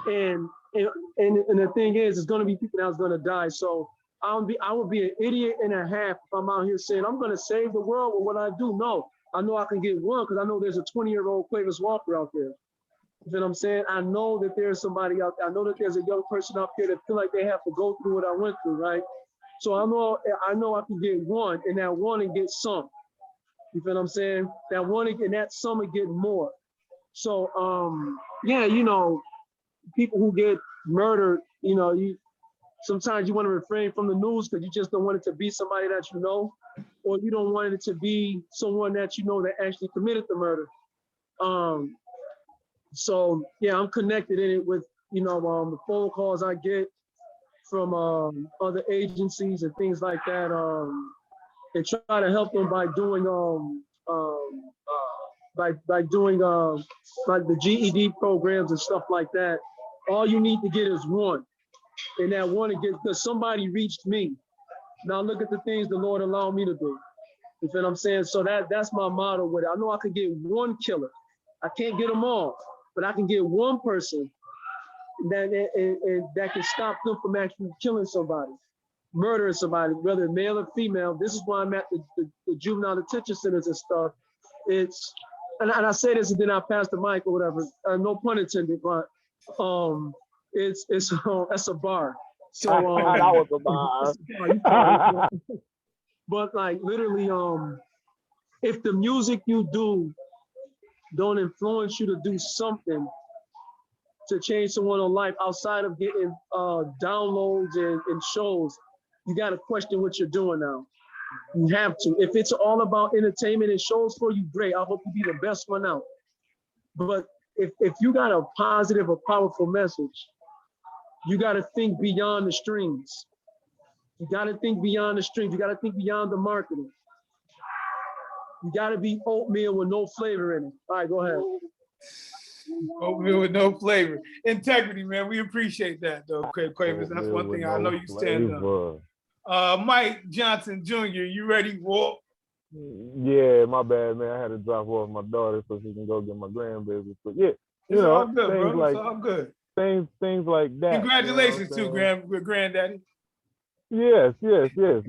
And the thing is, it's going to be people that's going to die. So I would be an idiot and a half if I'm out here saying I'm going to save the world with what I do. No, I know I can get one because I know there's a 20-year-old Quavis Walker out there. You know what I'm saying? I know that there's somebody out there. I know that there's a young person out there that feel like they have to go through what I went through, right? So I know I can get one, and that one and get some. You feel what I'm saying? That one and that some and get more. So people who get murdered, sometimes you want to refrain from the news because you just don't want it to be somebody that you know, or you don't want it to be someone that you know that actually committed the murder. So yeah, I'm connected in it with the phone calls I get from other agencies and things like that, and try to help them by doing like the GED programs and stuff like that. All you need to get is one, and that one again because somebody reached me. Now look at the things the Lord allowed me to do. You feel what I'm saying? So that's my motto with it. I know I could get one killer. I can't get them all, but I can get one person that can stop them from actually killing somebody, murdering somebody, whether male or female. This is why I'm at the juvenile detention centers and stuff. And I say this and then I pass the mic or whatever. No pun intended, but that's a bar. So
that was a bar.
But like literally, if the music you do don't influence you to do something to change someone's life outside of getting downloads and shows, you got to question what you're doing now. You have to. If it's all about entertainment and shows for you, great. I hope you be the best one out. But if you got a positive or powerful message, you got to think beyond the streams. You got to think beyond the streams. You got to think beyond the marketing. You got to be oatmeal with no flavor in it. All right, go ahead.
Oatmeal with no flavor. Integrity, man. We appreciate that, though, Quavis. That's one thing I know you stand up. Mike Johnson Jr., you ready? Walk.
Yeah, my bad, man. I had to drop off my daughter so she can go get my grandbaby. But yeah,
it's all good, bro. Like, it's all good.
Things like that.
Congratulations to granddaddy.
Yes. The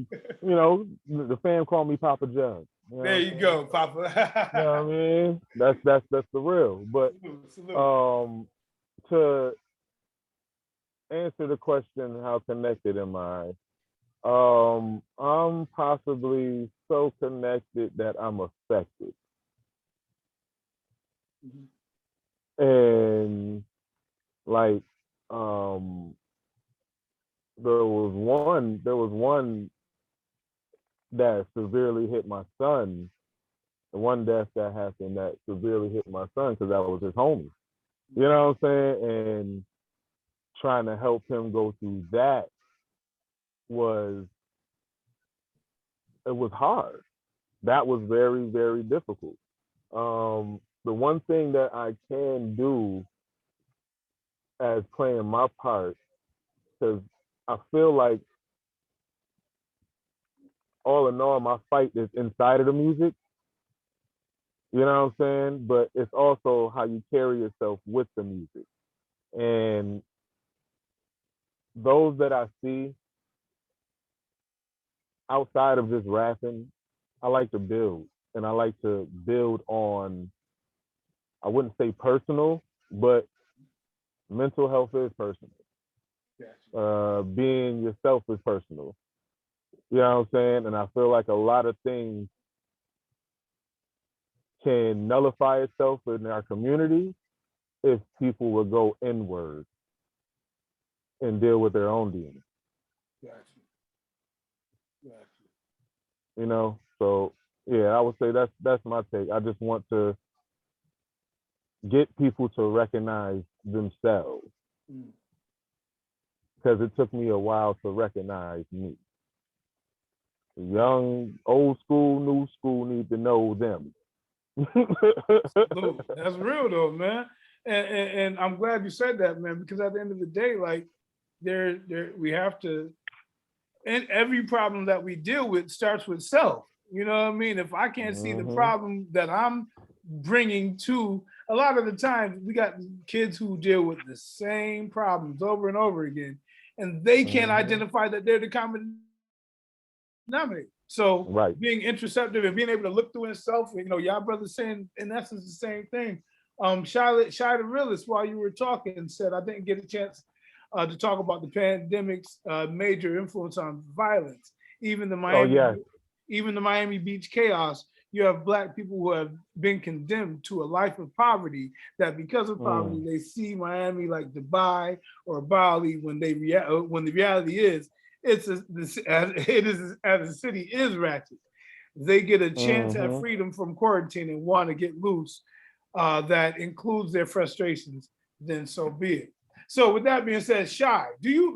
fam call me Papa John.
There you go, Papa.
You know what I mean? That's the real. But to answer the question, how connected am I? I'm possibly so connected that I'm affected. And like there was one that severely hit my son. The one death that happened that severely hit my son because that was his homie. You know what I'm saying? And trying to help him go through that was hard. That was very, very difficult. The one thing that I can do as playing my part, because I feel like all in all, my fight is inside of the music. You know what I'm saying? But it's also how you carry yourself with the music. And those that I see outside of just rapping, I like to build. And I like to build on, I wouldn't say personal, but mental health is personal. Being yourself is personal. You know what I'm saying? And I feel like a lot of things can nullify itself in our community if people would go inward and deal with their own demons. You know, so yeah, I would say that's my take. I just want to get people to recognize themselves, because it took me a while to recognize me. Young, old school, new school need to know them.
That's real though, man. And I'm glad you said that, man, because at the end of the day, like we have to, and every problem that we deal with starts with self. You know what I mean? If I can't see the problem that I'm bringing to, a lot of the times we got kids who deal with the same problems over and over again, and they can't identify that they're the common denominator. So being introspective and being able to look through himself, you know, y'all brothers saying in essence the same thing. Charlotte, Shy the Realist, while you were talking, said I didn't get a chance to talk about the pandemic's major influence on violence. Even the Miami Beach chaos, you have Black people who have been condemned to a life of poverty, that because of poverty, they see Miami like Dubai or Bali, when the reality is, it is as the city is ratchet. They get a chance at freedom from quarantine and want to get loose. That includes their frustrations, then so be it. So with that being said, Shy, do you,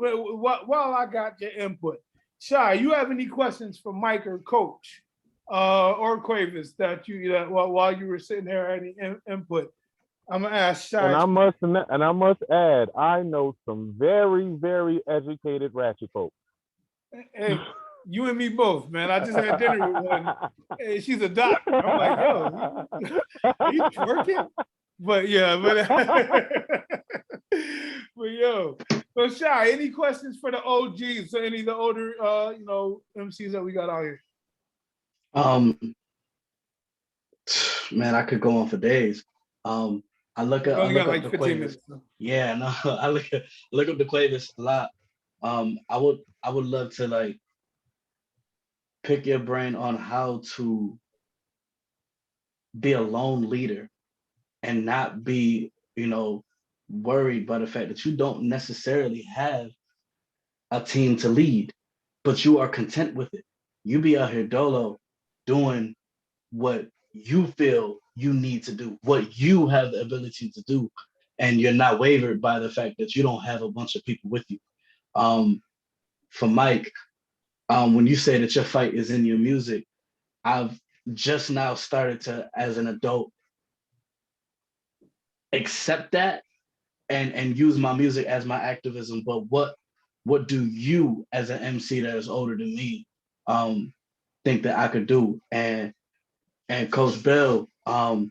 while I got your input, Shy, you have any questions for Mike or Coach or Quavis while you were sitting there, any input? I'm gonna ask Shy.
And I must add, I know some very, very educated ratchet folks.
Hey, you and me both, man. I just had dinner with one. Hey, she's a doctor. I'm like, yo, are you twerking? But yeah, but yo. So Shy, any questions for the OGs? So any of the older MCs that we got out here?
Man, I could go on for days. I look up
like
the
15
Quavis.
minutes. So.
Yeah, no, I look up the Quavis a lot. I would love to like pick your brain on how to be a lone leader and not be, worried by the fact that you don't necessarily have a team to lead, but you are content with it. You be out here dolo doing what you feel you need to do, what you have the ability to do, and you're not wavered by the fact that you don't have a bunch of people with you. For Mike, when you say that your fight is in your music, I've just now started to, as an adult, accept that and use my music as my activism. But what do you, as an MC that is older than me, think that I could do? And Coach Bell, man,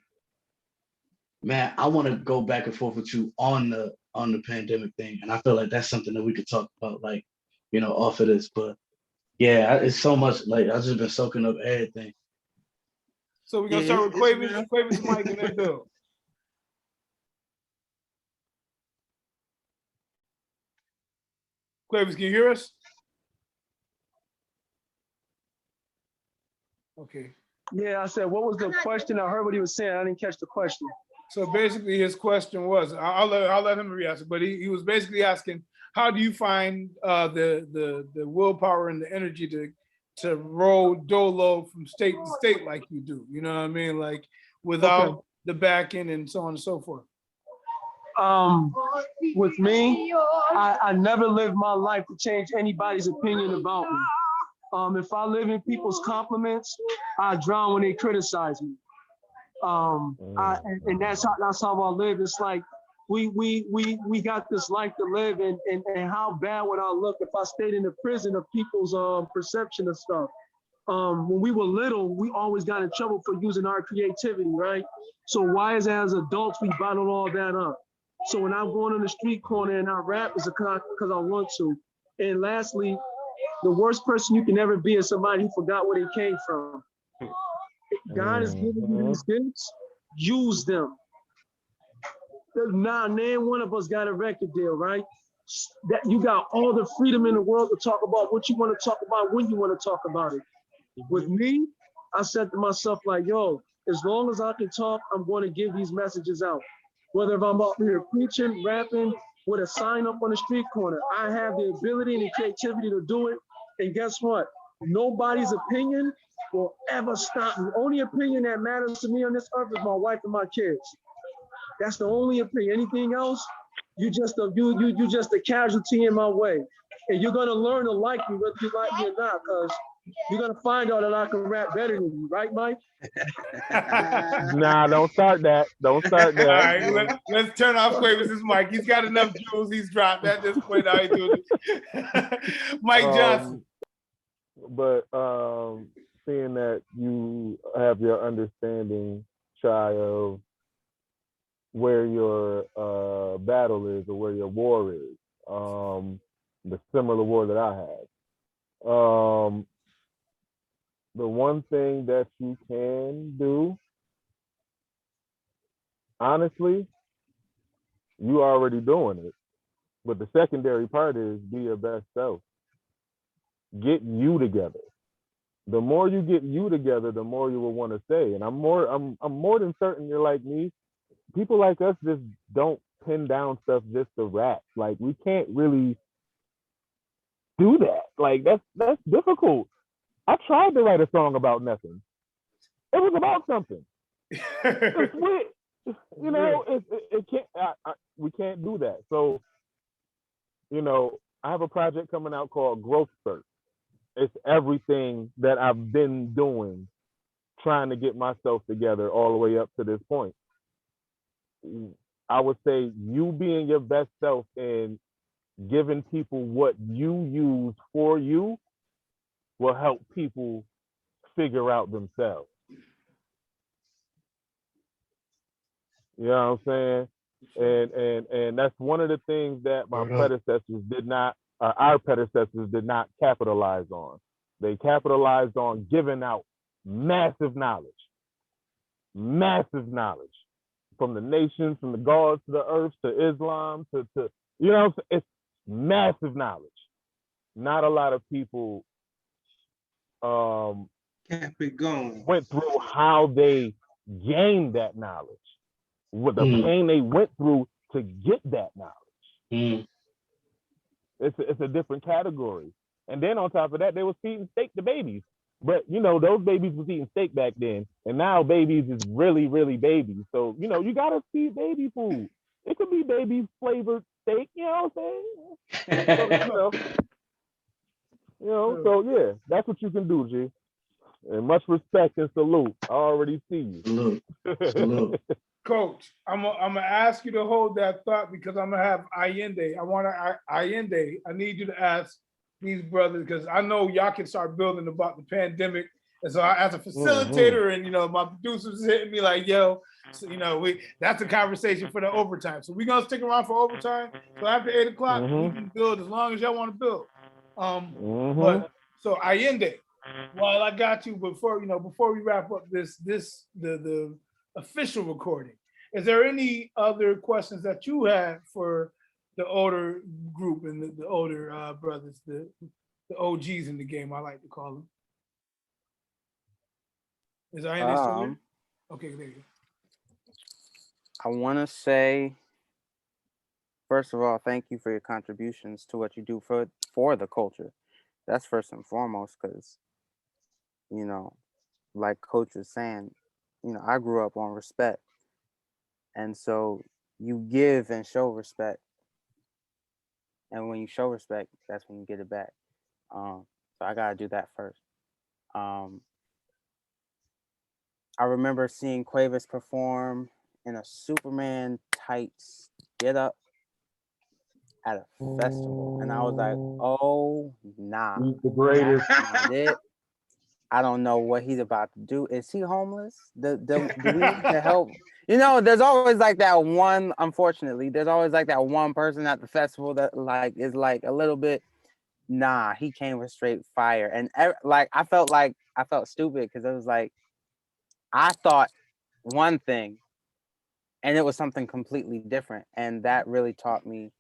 I want to go back and forth with you on the pandemic thing, and I feel like that's something that we could talk about, like, off of this. But yeah, it's so much. Like, I've just been soaking up everything.
So we're gonna start with Quavis, Mike, and then Bill. Quavis, can you hear us? Okay.
Yeah, I said, what was the question? I heard what he was saying. I didn't catch the question.
So basically, his question was, I'll let him re-answer, but he was basically asking, how do you find the willpower and the energy to roll dolo from state to state like you do? You know what I mean? Like without the backing and so on and so forth.
With me, I never lived my life to change anybody's opinion about me. If I live in people's compliments, I drown when they criticize me. And that's how I live. It's like we got this life to live, and how bad would I look if I stayed in the prison of people's perception of stuff. When we were little, we always got in trouble for using our creativity, right? So why is it as adults we bottle all that up? So when I'm going on the street corner and I rap, it's because I want to. And lastly, the worst person you can ever be is somebody who forgot where they came from. God is giving you these gifts, use them. Now, name one of us got a record deal, right? that you got all the freedom in the world to talk about what you want to talk about when you want to talk about it. With me, I said to myself like, yo, as long as I can talk, I'm going to give these messages out. Whether if I'm up here preaching, rapping, with a sign up on the street corner, I have the ability and the creativity to do it. And guess what? Nobody's opinion will ever stop me. Only opinion that matters to me on this earth is my wife and my kids. That's the only opinion. Anything else, you just a casualty in my way. And you're gonna learn to like me whether you like me or not, because you're gonna find out that I can rap better than you, right, Mike?
Nah, don't start that. Don't start
All
that.
right, let's turn off Quavis's mic. He's got enough jewels he's dropped at this point. How he doing it? Mike Johnson.
But seeing that you have your understanding, Shy, of where your battle is or where your war is, the similar war that I had. The one thing that you can do, honestly, you already doing it. But the secondary part is be your best self. Get you together. The more you get you together, the more you will want to say. And I'm more than certain you're like me. People like us just don't pin down stuff just to rap. Like, we can't really do that. Like, that's difficult. I tried to write a song about nothing. It was about something. It's weird. You know, it can't. We can't do that. So, you know, I have a project coming out called Growth Spurt. It's everything that I've been doing, trying to get myself together all the way up to this point. I would say you being your best self and giving people what you use for you will help people figure out themselves. You know what I'm saying? And that's one of the things that our predecessors did not capitalize on. They capitalized on giving out massive knowledge from the nations, from the gods to the earth, to Islam, to you know, it's massive knowledge. Not a lot of people
kept it going.
Went through how they gained that knowledge, what the pain they went through to get that knowledge. It's a different category. And then on top of that, they were feeding steak to babies. But, you know, those babies was eating steak back then. And now babies is really, really babies. So, you know, you got to feed baby food. It could be baby flavored steak, you know what I'm saying? So, so yeah, that's what you can do, G. And much respect and salute. I already see you.
Salute.
Coach, I'm gonna ask you to hold that thought because I'm gonna have Allende. Allende. I need you to ask these brothers because I know y'all can start building about the pandemic. And so as a facilitator, and you know, my producers hitting me like, yo, so, you know, that's a conversation for the overtime. So we're gonna stick around for overtime. So after 8 o'clock, we can build as long as y'all want to build. But so Allende, while I got you before we wrap up the official recording, is there any other questions that you had for the older group and the older brothers, the OGs in the game, I like to call them? Is Allende still there? Okay, there you go.
I want to say, first of all, thank you for your contributions to what you do for the culture. That's first and foremost, because, you know, like Coach was saying, you know, I grew up on respect. And so you give and show respect. And when you show respect, that's when you get it back. So I got to do that first. I remember seeing Quavis perform in a Superman tights get up at a festival. And I was like, oh, nah.
He's the greatest.
That's not it. I don't know what he's about to do. Is he homeless? Do we need to help? You know, there's always like that one, unfortunately, there's always like that one person at the festival that like is like a little bit, nah, he came with straight fire. And like, I felt stupid because it was like, I thought one thing and it was something completely different. And that really taught me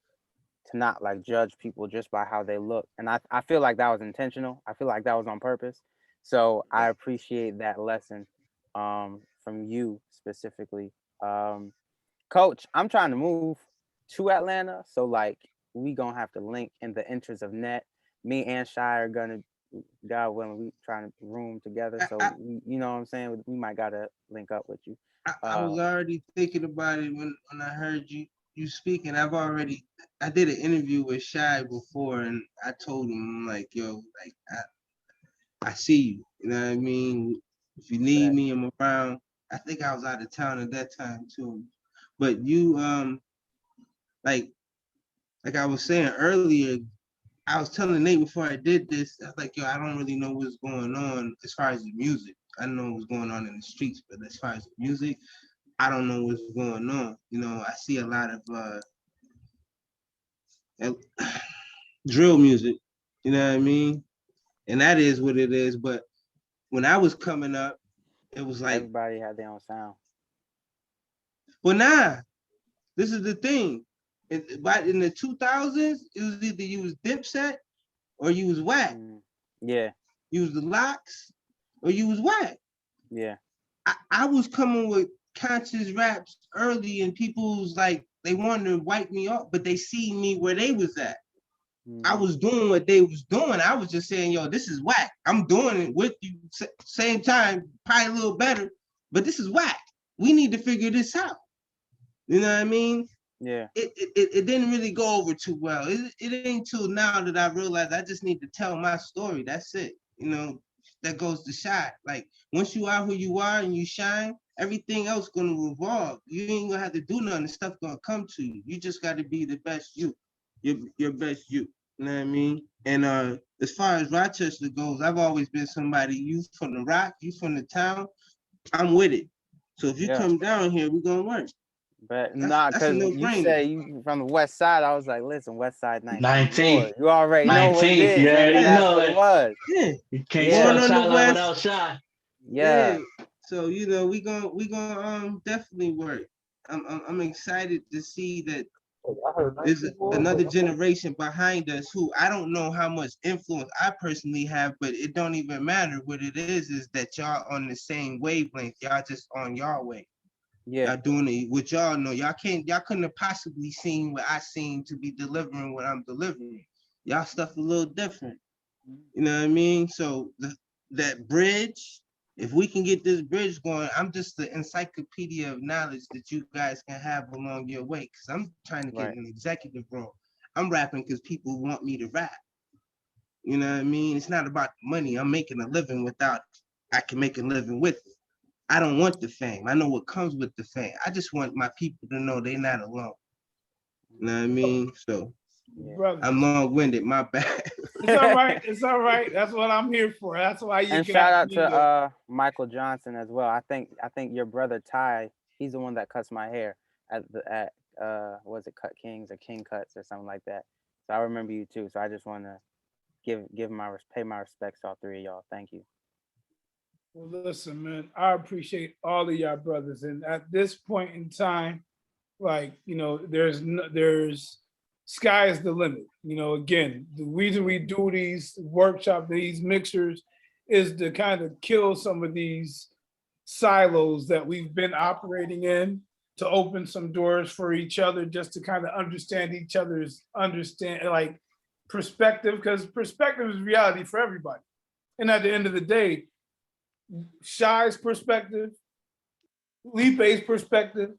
to not like judge people just by how they look. And I feel like that was intentional. I feel like that was on purpose. So I appreciate that lesson from you specifically. Coach, I'm trying to move to Atlanta. So like we gonna have to link in the interest of net. Me and Shy are gonna, God willing, we trying to room together. So you know what I'm saying? We might gotta link up with you.
I was already thinking about it when I heard you speaking. I did an interview with Shy before, and I told him, I'm like, yo, like I see you. You know what I mean? If you need me, I'm around. I think I was out of town at that time too. But you like I was saying earlier, I was telling Nate before I did this, I was like, yo, I don't really know what's going on as far as the music. I don't know what's going on in the streets, but as far as the music, I don't know what's going on. You know, I see a lot of drill music, you know what I mean? And that is what it is. But when I was coming up, it was like,
everybody had their own sound.
Well, nah, this is the thing. But in the 2000s, it was either you was Dipset or you was whack.
Yeah.
You was the Locks or you was whack.
Yeah.
I was coming with conscious raps early, and people was like, they wanted to wipe me off, but they see me where they was at. I was doing what they was doing. I was just saying, yo, this is whack. I'm doing it with you, same time, probably a little better, but this is whack. We need to figure this out. You know what I mean?
Yeah.
It didn't really go over too well. It ain't till now that I realized I just need to tell my story. That's it. You know, that goes to shine. Like once you are who you are and you shine, everything else gonna revolve. You ain't gonna have to do nothing. Stuff gonna come to you. You just gotta be the best you. Your best you. You know what I mean? And as far as Rochester goes, I've always been somebody, you from the rock, you from the town, I'm with it. So if you come down here, we're gonna work.
But nah, because you say you from the west side, I was like, listen, west side 19th. You already know what it is.
You already know
what it was.
Yeah.
You can't tell Shy without Shy.
Yeah.
So you know, we gonna definitely work. I'm excited to see that there's another generation behind us who I don't know how much influence I personally have, but it don't even matter. What it is that y'all on the same wavelength. Y'all just on y'all way.
Yeah.
Y'all doing it what y'all know. Y'all couldn't have possibly seen what I seen to be delivering what I'm delivering. Y'all stuff a little different. You know what I mean? So that bridge, if we can get this bridge going, I'm just the encyclopedia of knowledge that you guys can have along your way. Cause I'm trying to get an executive role. I'm rapping because people want me to rap. You know what I mean? It's not about money. I'm making a living without it. I can make a living with it. I don't want the fame. I know what comes with the fame. I just want my people to know they're not alone. You know what I mean? So I'm long-winded, my bad.
It's all right. It's all right. That's what I'm here for. That's why you
and shout out to Michael Johnson as well. I think your brother Ty, he's the one that cuts my hair at was it Cut Kings or King Cuts or something like that. So I remember you too. So I just want to pay my respects to all three of y'all. Thank you.
Well, listen, man, I appreciate all of y'all brothers. And at this point in time, like, you know, there's sky is the limit. You know, again, the reason we do these workshops, these mixers, is to kind of kill some of these silos that we've been operating in, to open some doors for each other, just to kind of understand each other's like perspective, because perspective is reality for everybody. And at the end of the day, Shy's perspective, Lipe's perspective,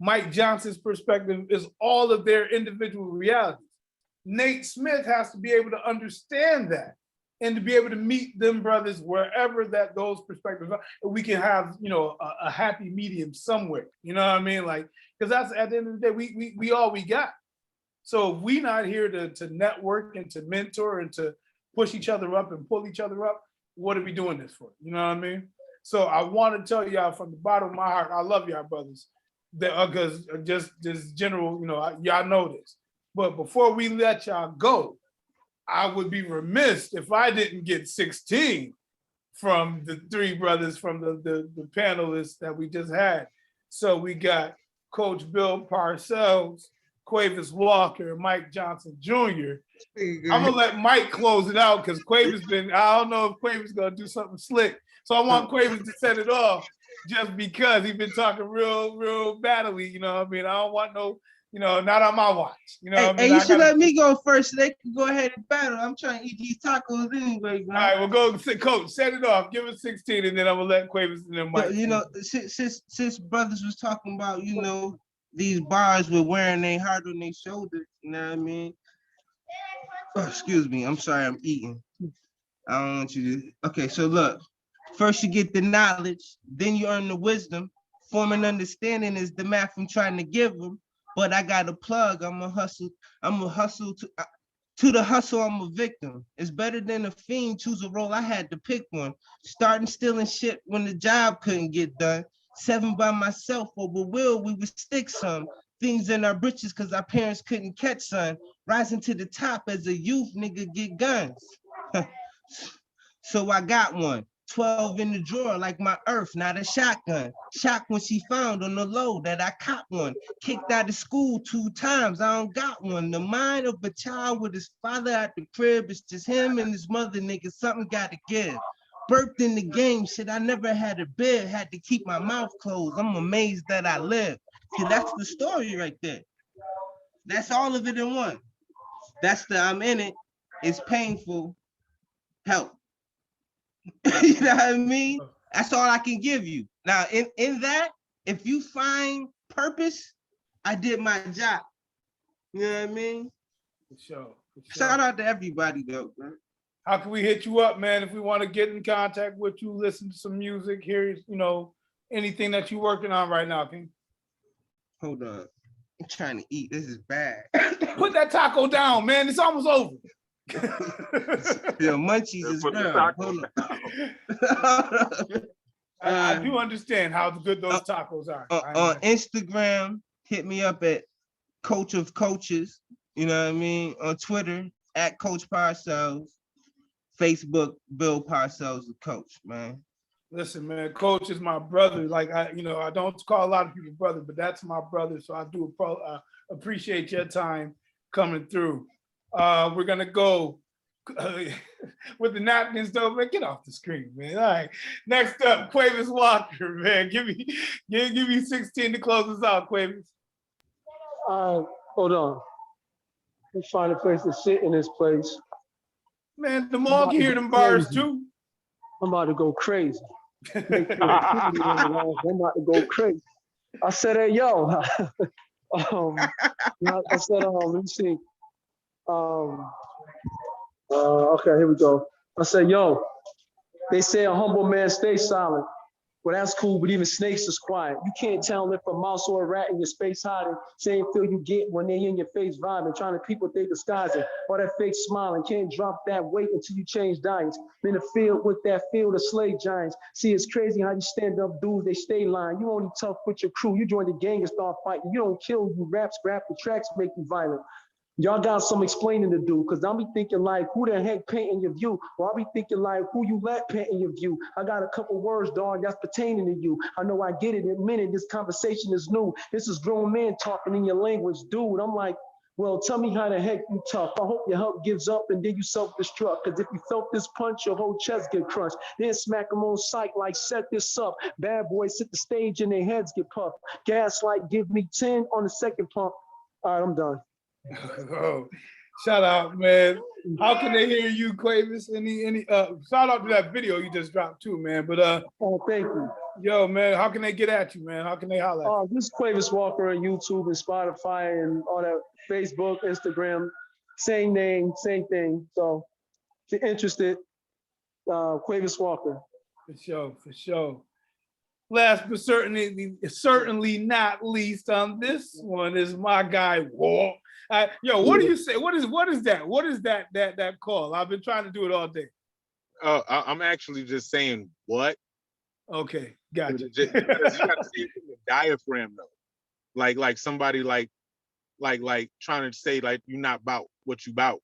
Mike Johnson's perspective is all of their individual realities. Nate Smith has to be able to understand that and to be able to meet them brothers wherever that those perspectives are. We can have, you know, a happy medium somewhere. You know what I mean? Like, because that's at the end of the day, we all we got. So if we not here to network and to mentor and to push each other up and pull each other up, what are we doing this for? You know what I mean? So I want to tell y'all from the bottom of my heart, I love y'all brothers. Because just general, you know, y'all know this. But before we let y'all go, I would be remiss if I didn't get 16 from the three brothers from the panelists that we just had. So we got Coach Bill Parcells, Quavis Walker and Mike Johnson Jr. I'm gonna let Mike close it out because Quavis I don't know if Quavis gonna do something slick. So I want Quavis to set it off just because he's been talking real battly, you know what I mean? I don't want no, not on my watch. You know what I mean?
You should let me go first so they can go ahead and battle. I'm trying to eat these tacos anyway, bro.
All right, we'll go, Coach, set it off. Give us 16 and then I'm gonna let Quavis and then Mike.
Since brothers was talking about, these bars were wearing their heart on their shoulders, you know what I mean? Oh, excuse me, I'm sorry, I'm eating. I don't want you to. Okay, so look, first you get the knowledge, then you earn the wisdom. Forming understanding is the math I'm trying to give them. But I got a plug. I'm a hustle to the hustle. I'm a victim. It's better than a fiend. Choose a role. I had to pick one. Starting stealing shit when the job couldn't get done. 7 by myself, or with Will, we would stick some things in our britches because our parents couldn't catch son. Rising to the top as a youth, nigga, get guns. So I got one. 12 in the drawer like my earth, not a shotgun. Shocked when she found on the low that I caught one. Kicked out of school 2 times, I don't got one. The mind of a child with his father at the crib, it's just him and his mother, nigga, something got to give. Birthed in the game, shit, I never had a bed, had to keep my mouth closed. I'm amazed that I live. See, that's the story right there. That's all of it in one. That's the I'm in it, it's painful, help. You know what I mean? That's all I can give you. Now, in that, if you find purpose, I did my job. You know what I mean?
For sure.
Shout out to everybody, though, bro.
How can we hit you up, man, if we want to get in contact with you, listen to some music, hear, anything that you're working on right now, King?
Hold on. I'm trying to eat. This is bad.
Put that taco down, man. It's almost over.
Yo, munchies is real. Hold on.
I do understand how good those tacos are.
On Instagram, hit me up at Coach of Coaches. You know what I mean? On Twitter, at Coach Parcells. Facebook, Bill Parcells, the coach, man.
Listen, man, Coach is my brother. Like I don't call a lot of people brother, but that's my brother. So I do appreciate your time coming through. We're gonna go with the napkins, though. Man, get off the screen, man. All right. Next up, Quavis Walker, man. Give me 16 to close us out, Quavis.
Hold on. Let me find a place to sit in this place.
Man, the mall can hear them bars too.
I'm about to go crazy. I'm about to go crazy. I said, hey, yo. I said, let me see. Okay, here we go. I said, yo, they say a humble man stays silent. Well, that's cool, but even snakes is quiet. You can't tell if a mouse or a rat in your space hiding. Same feel you get when they in your face vibing, trying to peep what they disguising. Or that fake smiling, can't drop that weight until you change diets. In the field with that field of slave giants. See, it's crazy how you stand up dudes, they stay lying. You only tough with your crew. You join the gang and start fighting. You don't kill, you rap, scrap, the tracks make you violent. Y'all got some explaining to do, because I'll be thinking like, who the heck painting your view? Or I'll be thinking like, who you let painting your view? I got a couple words, dog, that's pertaining to you. I know I get it in a minute, this conversation is new. This is grown men talking in your language, dude. I'm like, well, tell me how the heck you tough. I hope your help gives up and then you self-destruct. Because if you felt this punch, your whole chest get crushed. Then smack them on sight like, set this up. Bad boys hit the stage and their heads get puffed. Gaslight, give me 10 on the second pump. All right, I'm done.
Oh, shout out, man. How can they hear you, Quavis? Any shout out to that video you just dropped too, man. But
oh, thank you.
Yo, man, how can they get at you, man? How can they holler at you?
This is Quavis Walker on YouTube and Spotify and all that, Facebook, Instagram, same name, same thing. So if you're interested, Quavis Walker.
For sure. Last but certainly not least on this one is my guy Walt. Yo, what do you say? What is that? What is that call? I've been trying to do it all day.
I'm actually just saying what.
Okay, gotcha.
Because you gotta see it in the diaphragm though. Like somebody like trying to say like you're not about what you about.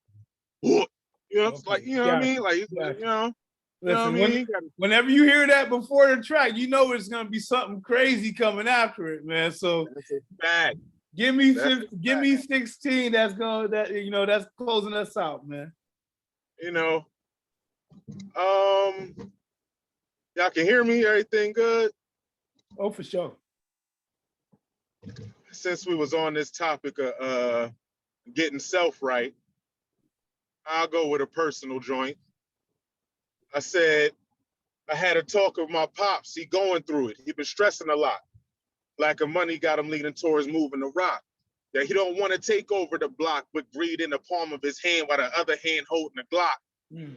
You know, okay. Like you know what I mean? Like you know.
Listen, whenever you hear that before the track, you know it's gonna be something crazy coming after it, man. So
that's a fact.
Give me 16. That's closing us out, man.
You know, y'all can hear me. Everything good?
Oh, for sure.
Since we was on this topic of getting self right, I'll go with a personal joint. I said I had a talk with my pops. He going through it. He been stressing a lot. Lack of money got him leaning towards moving the rock. That he don't want to take over the block with greed in the palm of his hand while the other hand holding a Glock.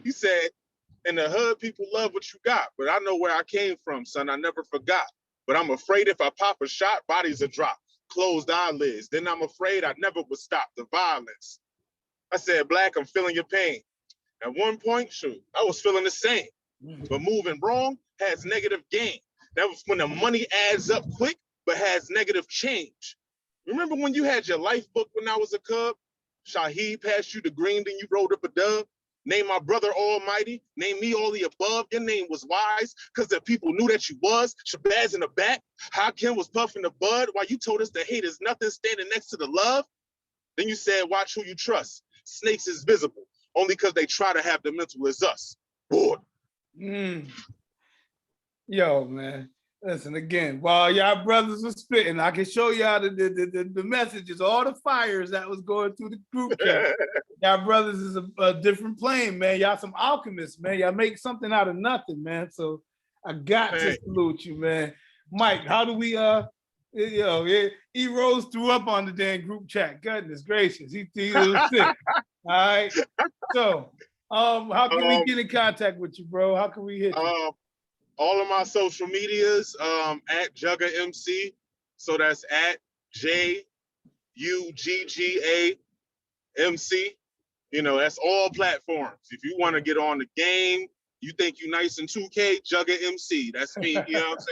He said, in the hood, people love what you got, but I know where I came from, son. I never forgot. But I'm afraid if I pop a shot, bodies will drop. Closed eyelids. Then I'm afraid I never would stop the violence. I said, Black, I'm feeling your pain. At one point, shoot, I was feeling the same. But moving wrong has negative gain. That was when the money adds up quick, but has negative change. Remember when you had your life book when I was a cub? Shaheed passed you the green, then you rolled up a dub. Name my brother Almighty, name me all the above. Your name was wise, because the people knew that you was. Shabazz in the back, Hakim was puffing the bud, while you told us the hate is nothing standing next to the love. Then you said, watch who you trust. Snakes is visible, only because they try to have the mental as us. Boy.
Yo, man. Listen, again, while y'all brothers were spitting, I can show y'all the messages, all the fires that was going through the group chat. Y'all brothers is a different plane, man. Y'all some alchemists, man. Y'all make something out of nothing, man. So I got to salute you, man. Mike, how do we he rose threw up on the damn group chat. Goodness gracious. He was sick. All right. So how can we get in contact with you, bro? How can we hit you?
All of my social medias at Jugga MC. So that's at JUGGA MC. You know, that's all platforms. If you want to get on the game, you think you nice in 2K, Jugga MC. That's me, you know what I'm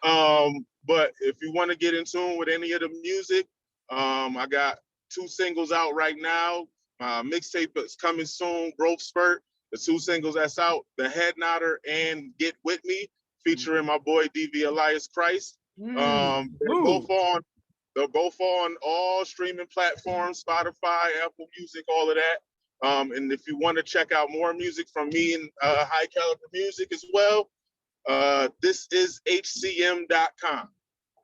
saying? But if you want to get in tune with any of the music, I got 2 singles out right now. My mixtape is coming soon, Growth Spurt. The 2 singles that's out, The Head Nodder and Get With Me, featuring my boy DV Elias Christ. They're both on all streaming platforms, Spotify, Apple Music, all of that. And if you want to check out more music from me and high caliber music as well, this is hcm.com.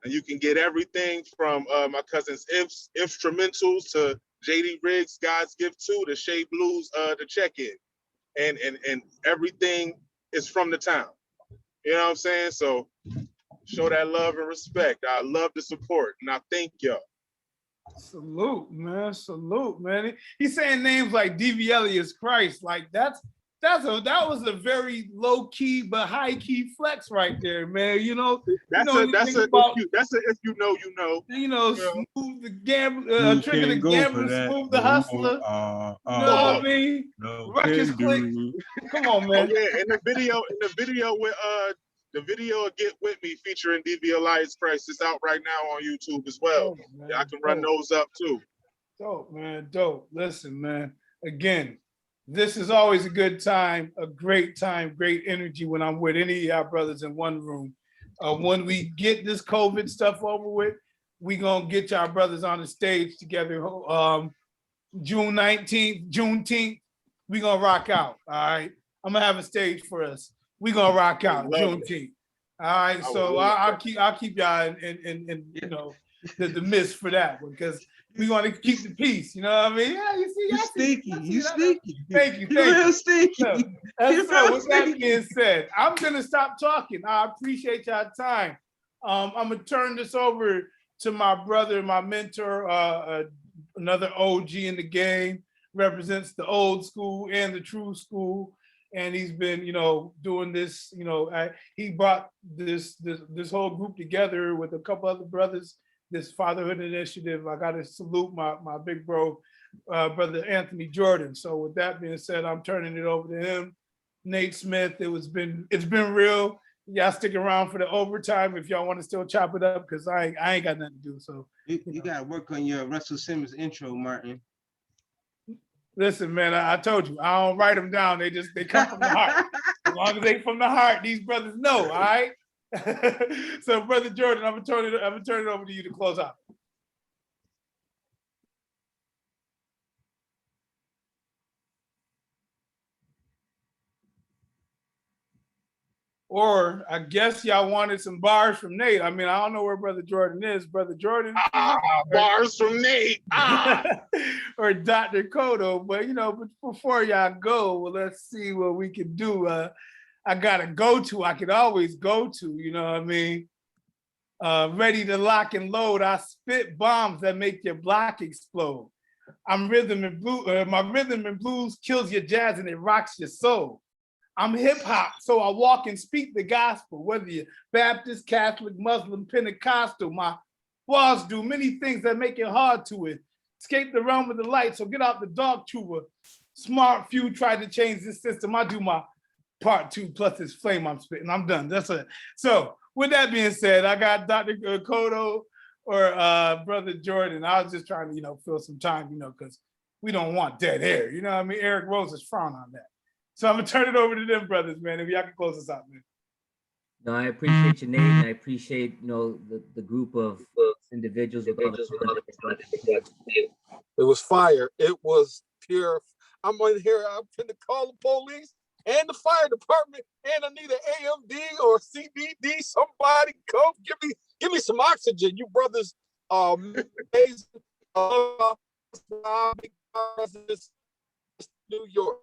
And you can get everything from my cousin's instrumentals to JD Riggs, God's Gift 2, to Shea Blues, the check-in. And everything is from the town. You know what I'm saying? So show that love and respect. I love the support, and I thank y'all.
Salute, man. Salute, man. He's saying names like DV Elias Christ. Like that was a very low key but high key flex right there, man. You know,
that's a if you know, you know.
You know, smooth the gambler, trick of the gambler, smooth the hustler. You know what I mean? Ruckus click. Come on, man.
Oh yeah, and the video with the video Get With Me featuring DV Elias Christ is out right now on YouTube as well. I can run those up too.
Dope, man. Dope. Listen, man. Again, this is always a good time, a great time, great energy when I'm with any of y'all brothers in one room. When we get this COVID stuff over with, we gonna get y'all brothers on the stage together. June 19th, Juneteenth, we gonna rock out. All right. I'm gonna have a stage for us. We gonna rock out Juneteenth. All right. So I'll keep y'all in you know the mist for that one, because we want to keep the peace. You know what I mean? Yeah, you see,
you sneaky. You sneaky.
Thank you.
You're real sneaky.
So, with that being said, I'm gonna stop talking. I appreciate y'all time. I'm gonna turn this over to my brother, my mentor, another OG in the game, represents the old school and the true school. And he's been, you know, doing this, you know, he brought this whole group together with a couple other brothers, this Fatherhood Initiative. I got to salute my big bro, brother Anthony Jordan. So with that being said, I'm turning it over to him. Nate Smith, it's been real. Y'all stick around for the overtime if y'all want to still chop it up, because I ain't got nothing to do. So
you got to work on your Russell Simmons intro, Martin.
Listen, man, I told you, I don't write them down. They come from the heart. As long as they from the heart, these brothers know, all right? So, Brother Jordan, I'm gonna turn it over to you to close out. Or I guess y'all wanted some bars from Nate. I mean, I don't know where Brother Jordan is. Brother Jordan.
Bars from Nate.
Or Dr. Kodo. But, you know, before y'all go, well, let's see what we can do. I got a go-to I could always go to, you know what I mean? Ready to lock and load. I spit bombs that make your block explode. I'm rhythm and blues. My rhythm and blues kills your jazz and it rocks your soul. I'm hip hop, so I walk and speak the gospel, whether you're Baptist, Catholic, Muslim, Pentecostal. My walls do many things that make it hard to escape the realm of the light. So get out the dark tuber. Smart few tried to change this system. I do my part 2 plus this flame I'm spitting. I'm done. That's it. So with that being said, I got Dr. Kodo or Brother Jordan. I was just trying to, you know, fill some time, you know, because we don't want dead air. You know what I mean? Eric Rose's frown on that. So I'm gonna turn it over to them brothers, man. If y'all can close us out, man.
No, I appreciate you, Nate, and I appreciate, you know, the group of individuals with all the.
It was fire. It was pure. I'm in here. I'm finna call the police and the fire department, and I need an AMD or CBD. Somebody come give me some oxygen. You brothers are amazing. New York.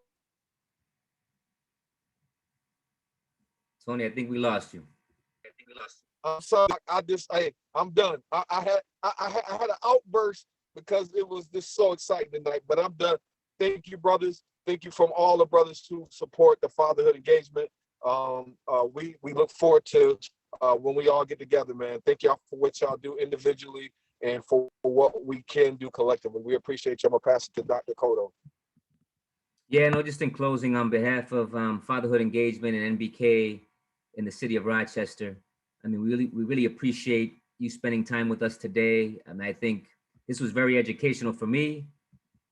Tony, I think we lost you.
I'm sorry. I'm done. I had an outburst because it was just so exciting tonight, but I'm done. Thank you, brothers. Thank you from all the brothers who support the Fatherhood Engagement. We look forward to when we all get together, man. Thank y'all for what y'all do individually and for what we can do collectively. We appreciate you. I'm gonna pass it to Dr. Kodo.
Yeah, no, just in closing, on behalf of Fatherhood Engagement and NBK in the city of Rochester, I mean, we really appreciate you spending time with us today. And I think this was very educational for me.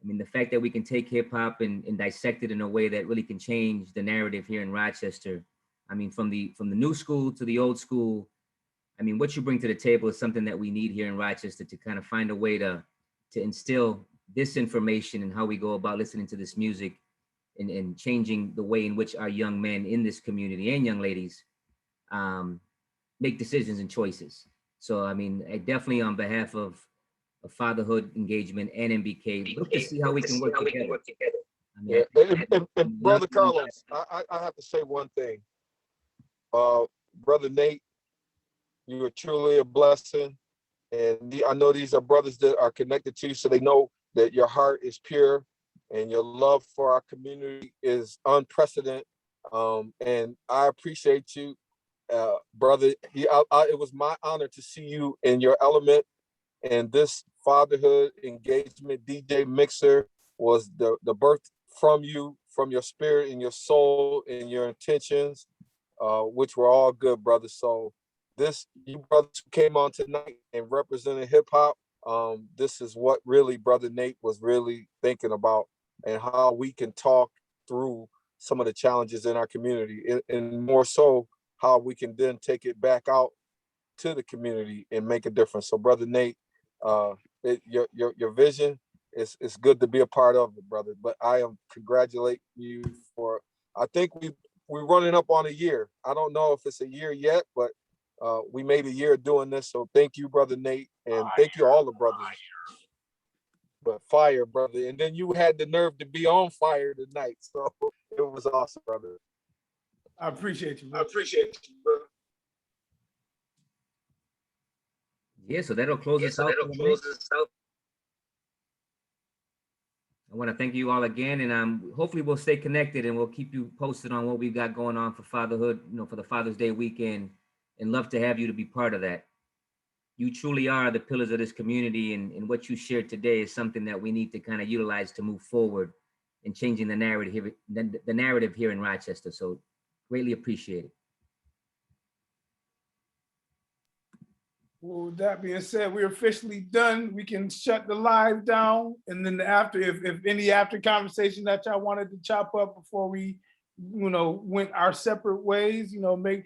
I mean, the fact that we can take hip hop and dissect it in a way that really can change the narrative here in Rochester. I mean, from the new school to the old school, I mean, what you bring to the table is something that we need here in Rochester to kind of find a way to instill this information and how we go about listening to this music and changing the way in which our young men in this community and young ladies make decisions and choices. So, I mean, I definitely, on behalf of Fatherhood Engagement and NBK, look to see how we can work together. I mean,
and Brother Carlos, I have to say one thing. Brother Nate, you are truly a blessing. And I know these are brothers that are connected to you, so they know that your heart is pure and your love for our community is unprecedented. And I appreciate you, brother. It was my honor to see you in your element. And this Fatherhood Engagement DJ mixer was the birth from you, from your spirit and your soul and your intentions, which were all good, brother. So you brothers who came on tonight and represented hip hop, this is what really Brother Nate was really thinking about, and how we can talk through some of the challenges in our community, and more so how we can then take it back out to the community and make a difference. So Brother Nate, your vision is good to be a part of it, brother. But I am congratulating you for, I think we're running up on a year. I don't know if it's a year yet, but we made a year doing this. So thank you, Brother Nate, and thank you all the brothers. But fire, brother. And then you had the nerve to be on fire tonight. So it was awesome, brother.
I appreciate you, bro.
Yeah, so that'll close us out. I want to thank you all again, and hopefully we'll stay connected and we'll keep you posted on what we've got going on for fatherhood, you know, for the Father's Day weekend, and love to have you to be part of that. You truly are the pillars of this community, and what you shared today is something that we need to kind of utilize to move forward in changing the narrative here in Rochester. So greatly appreciate it.
Well, with that being said, we're officially done. We can shut the live down. And then after, if any after conversation that y'all wanted to chop up before we, you know, went our separate ways, you know, make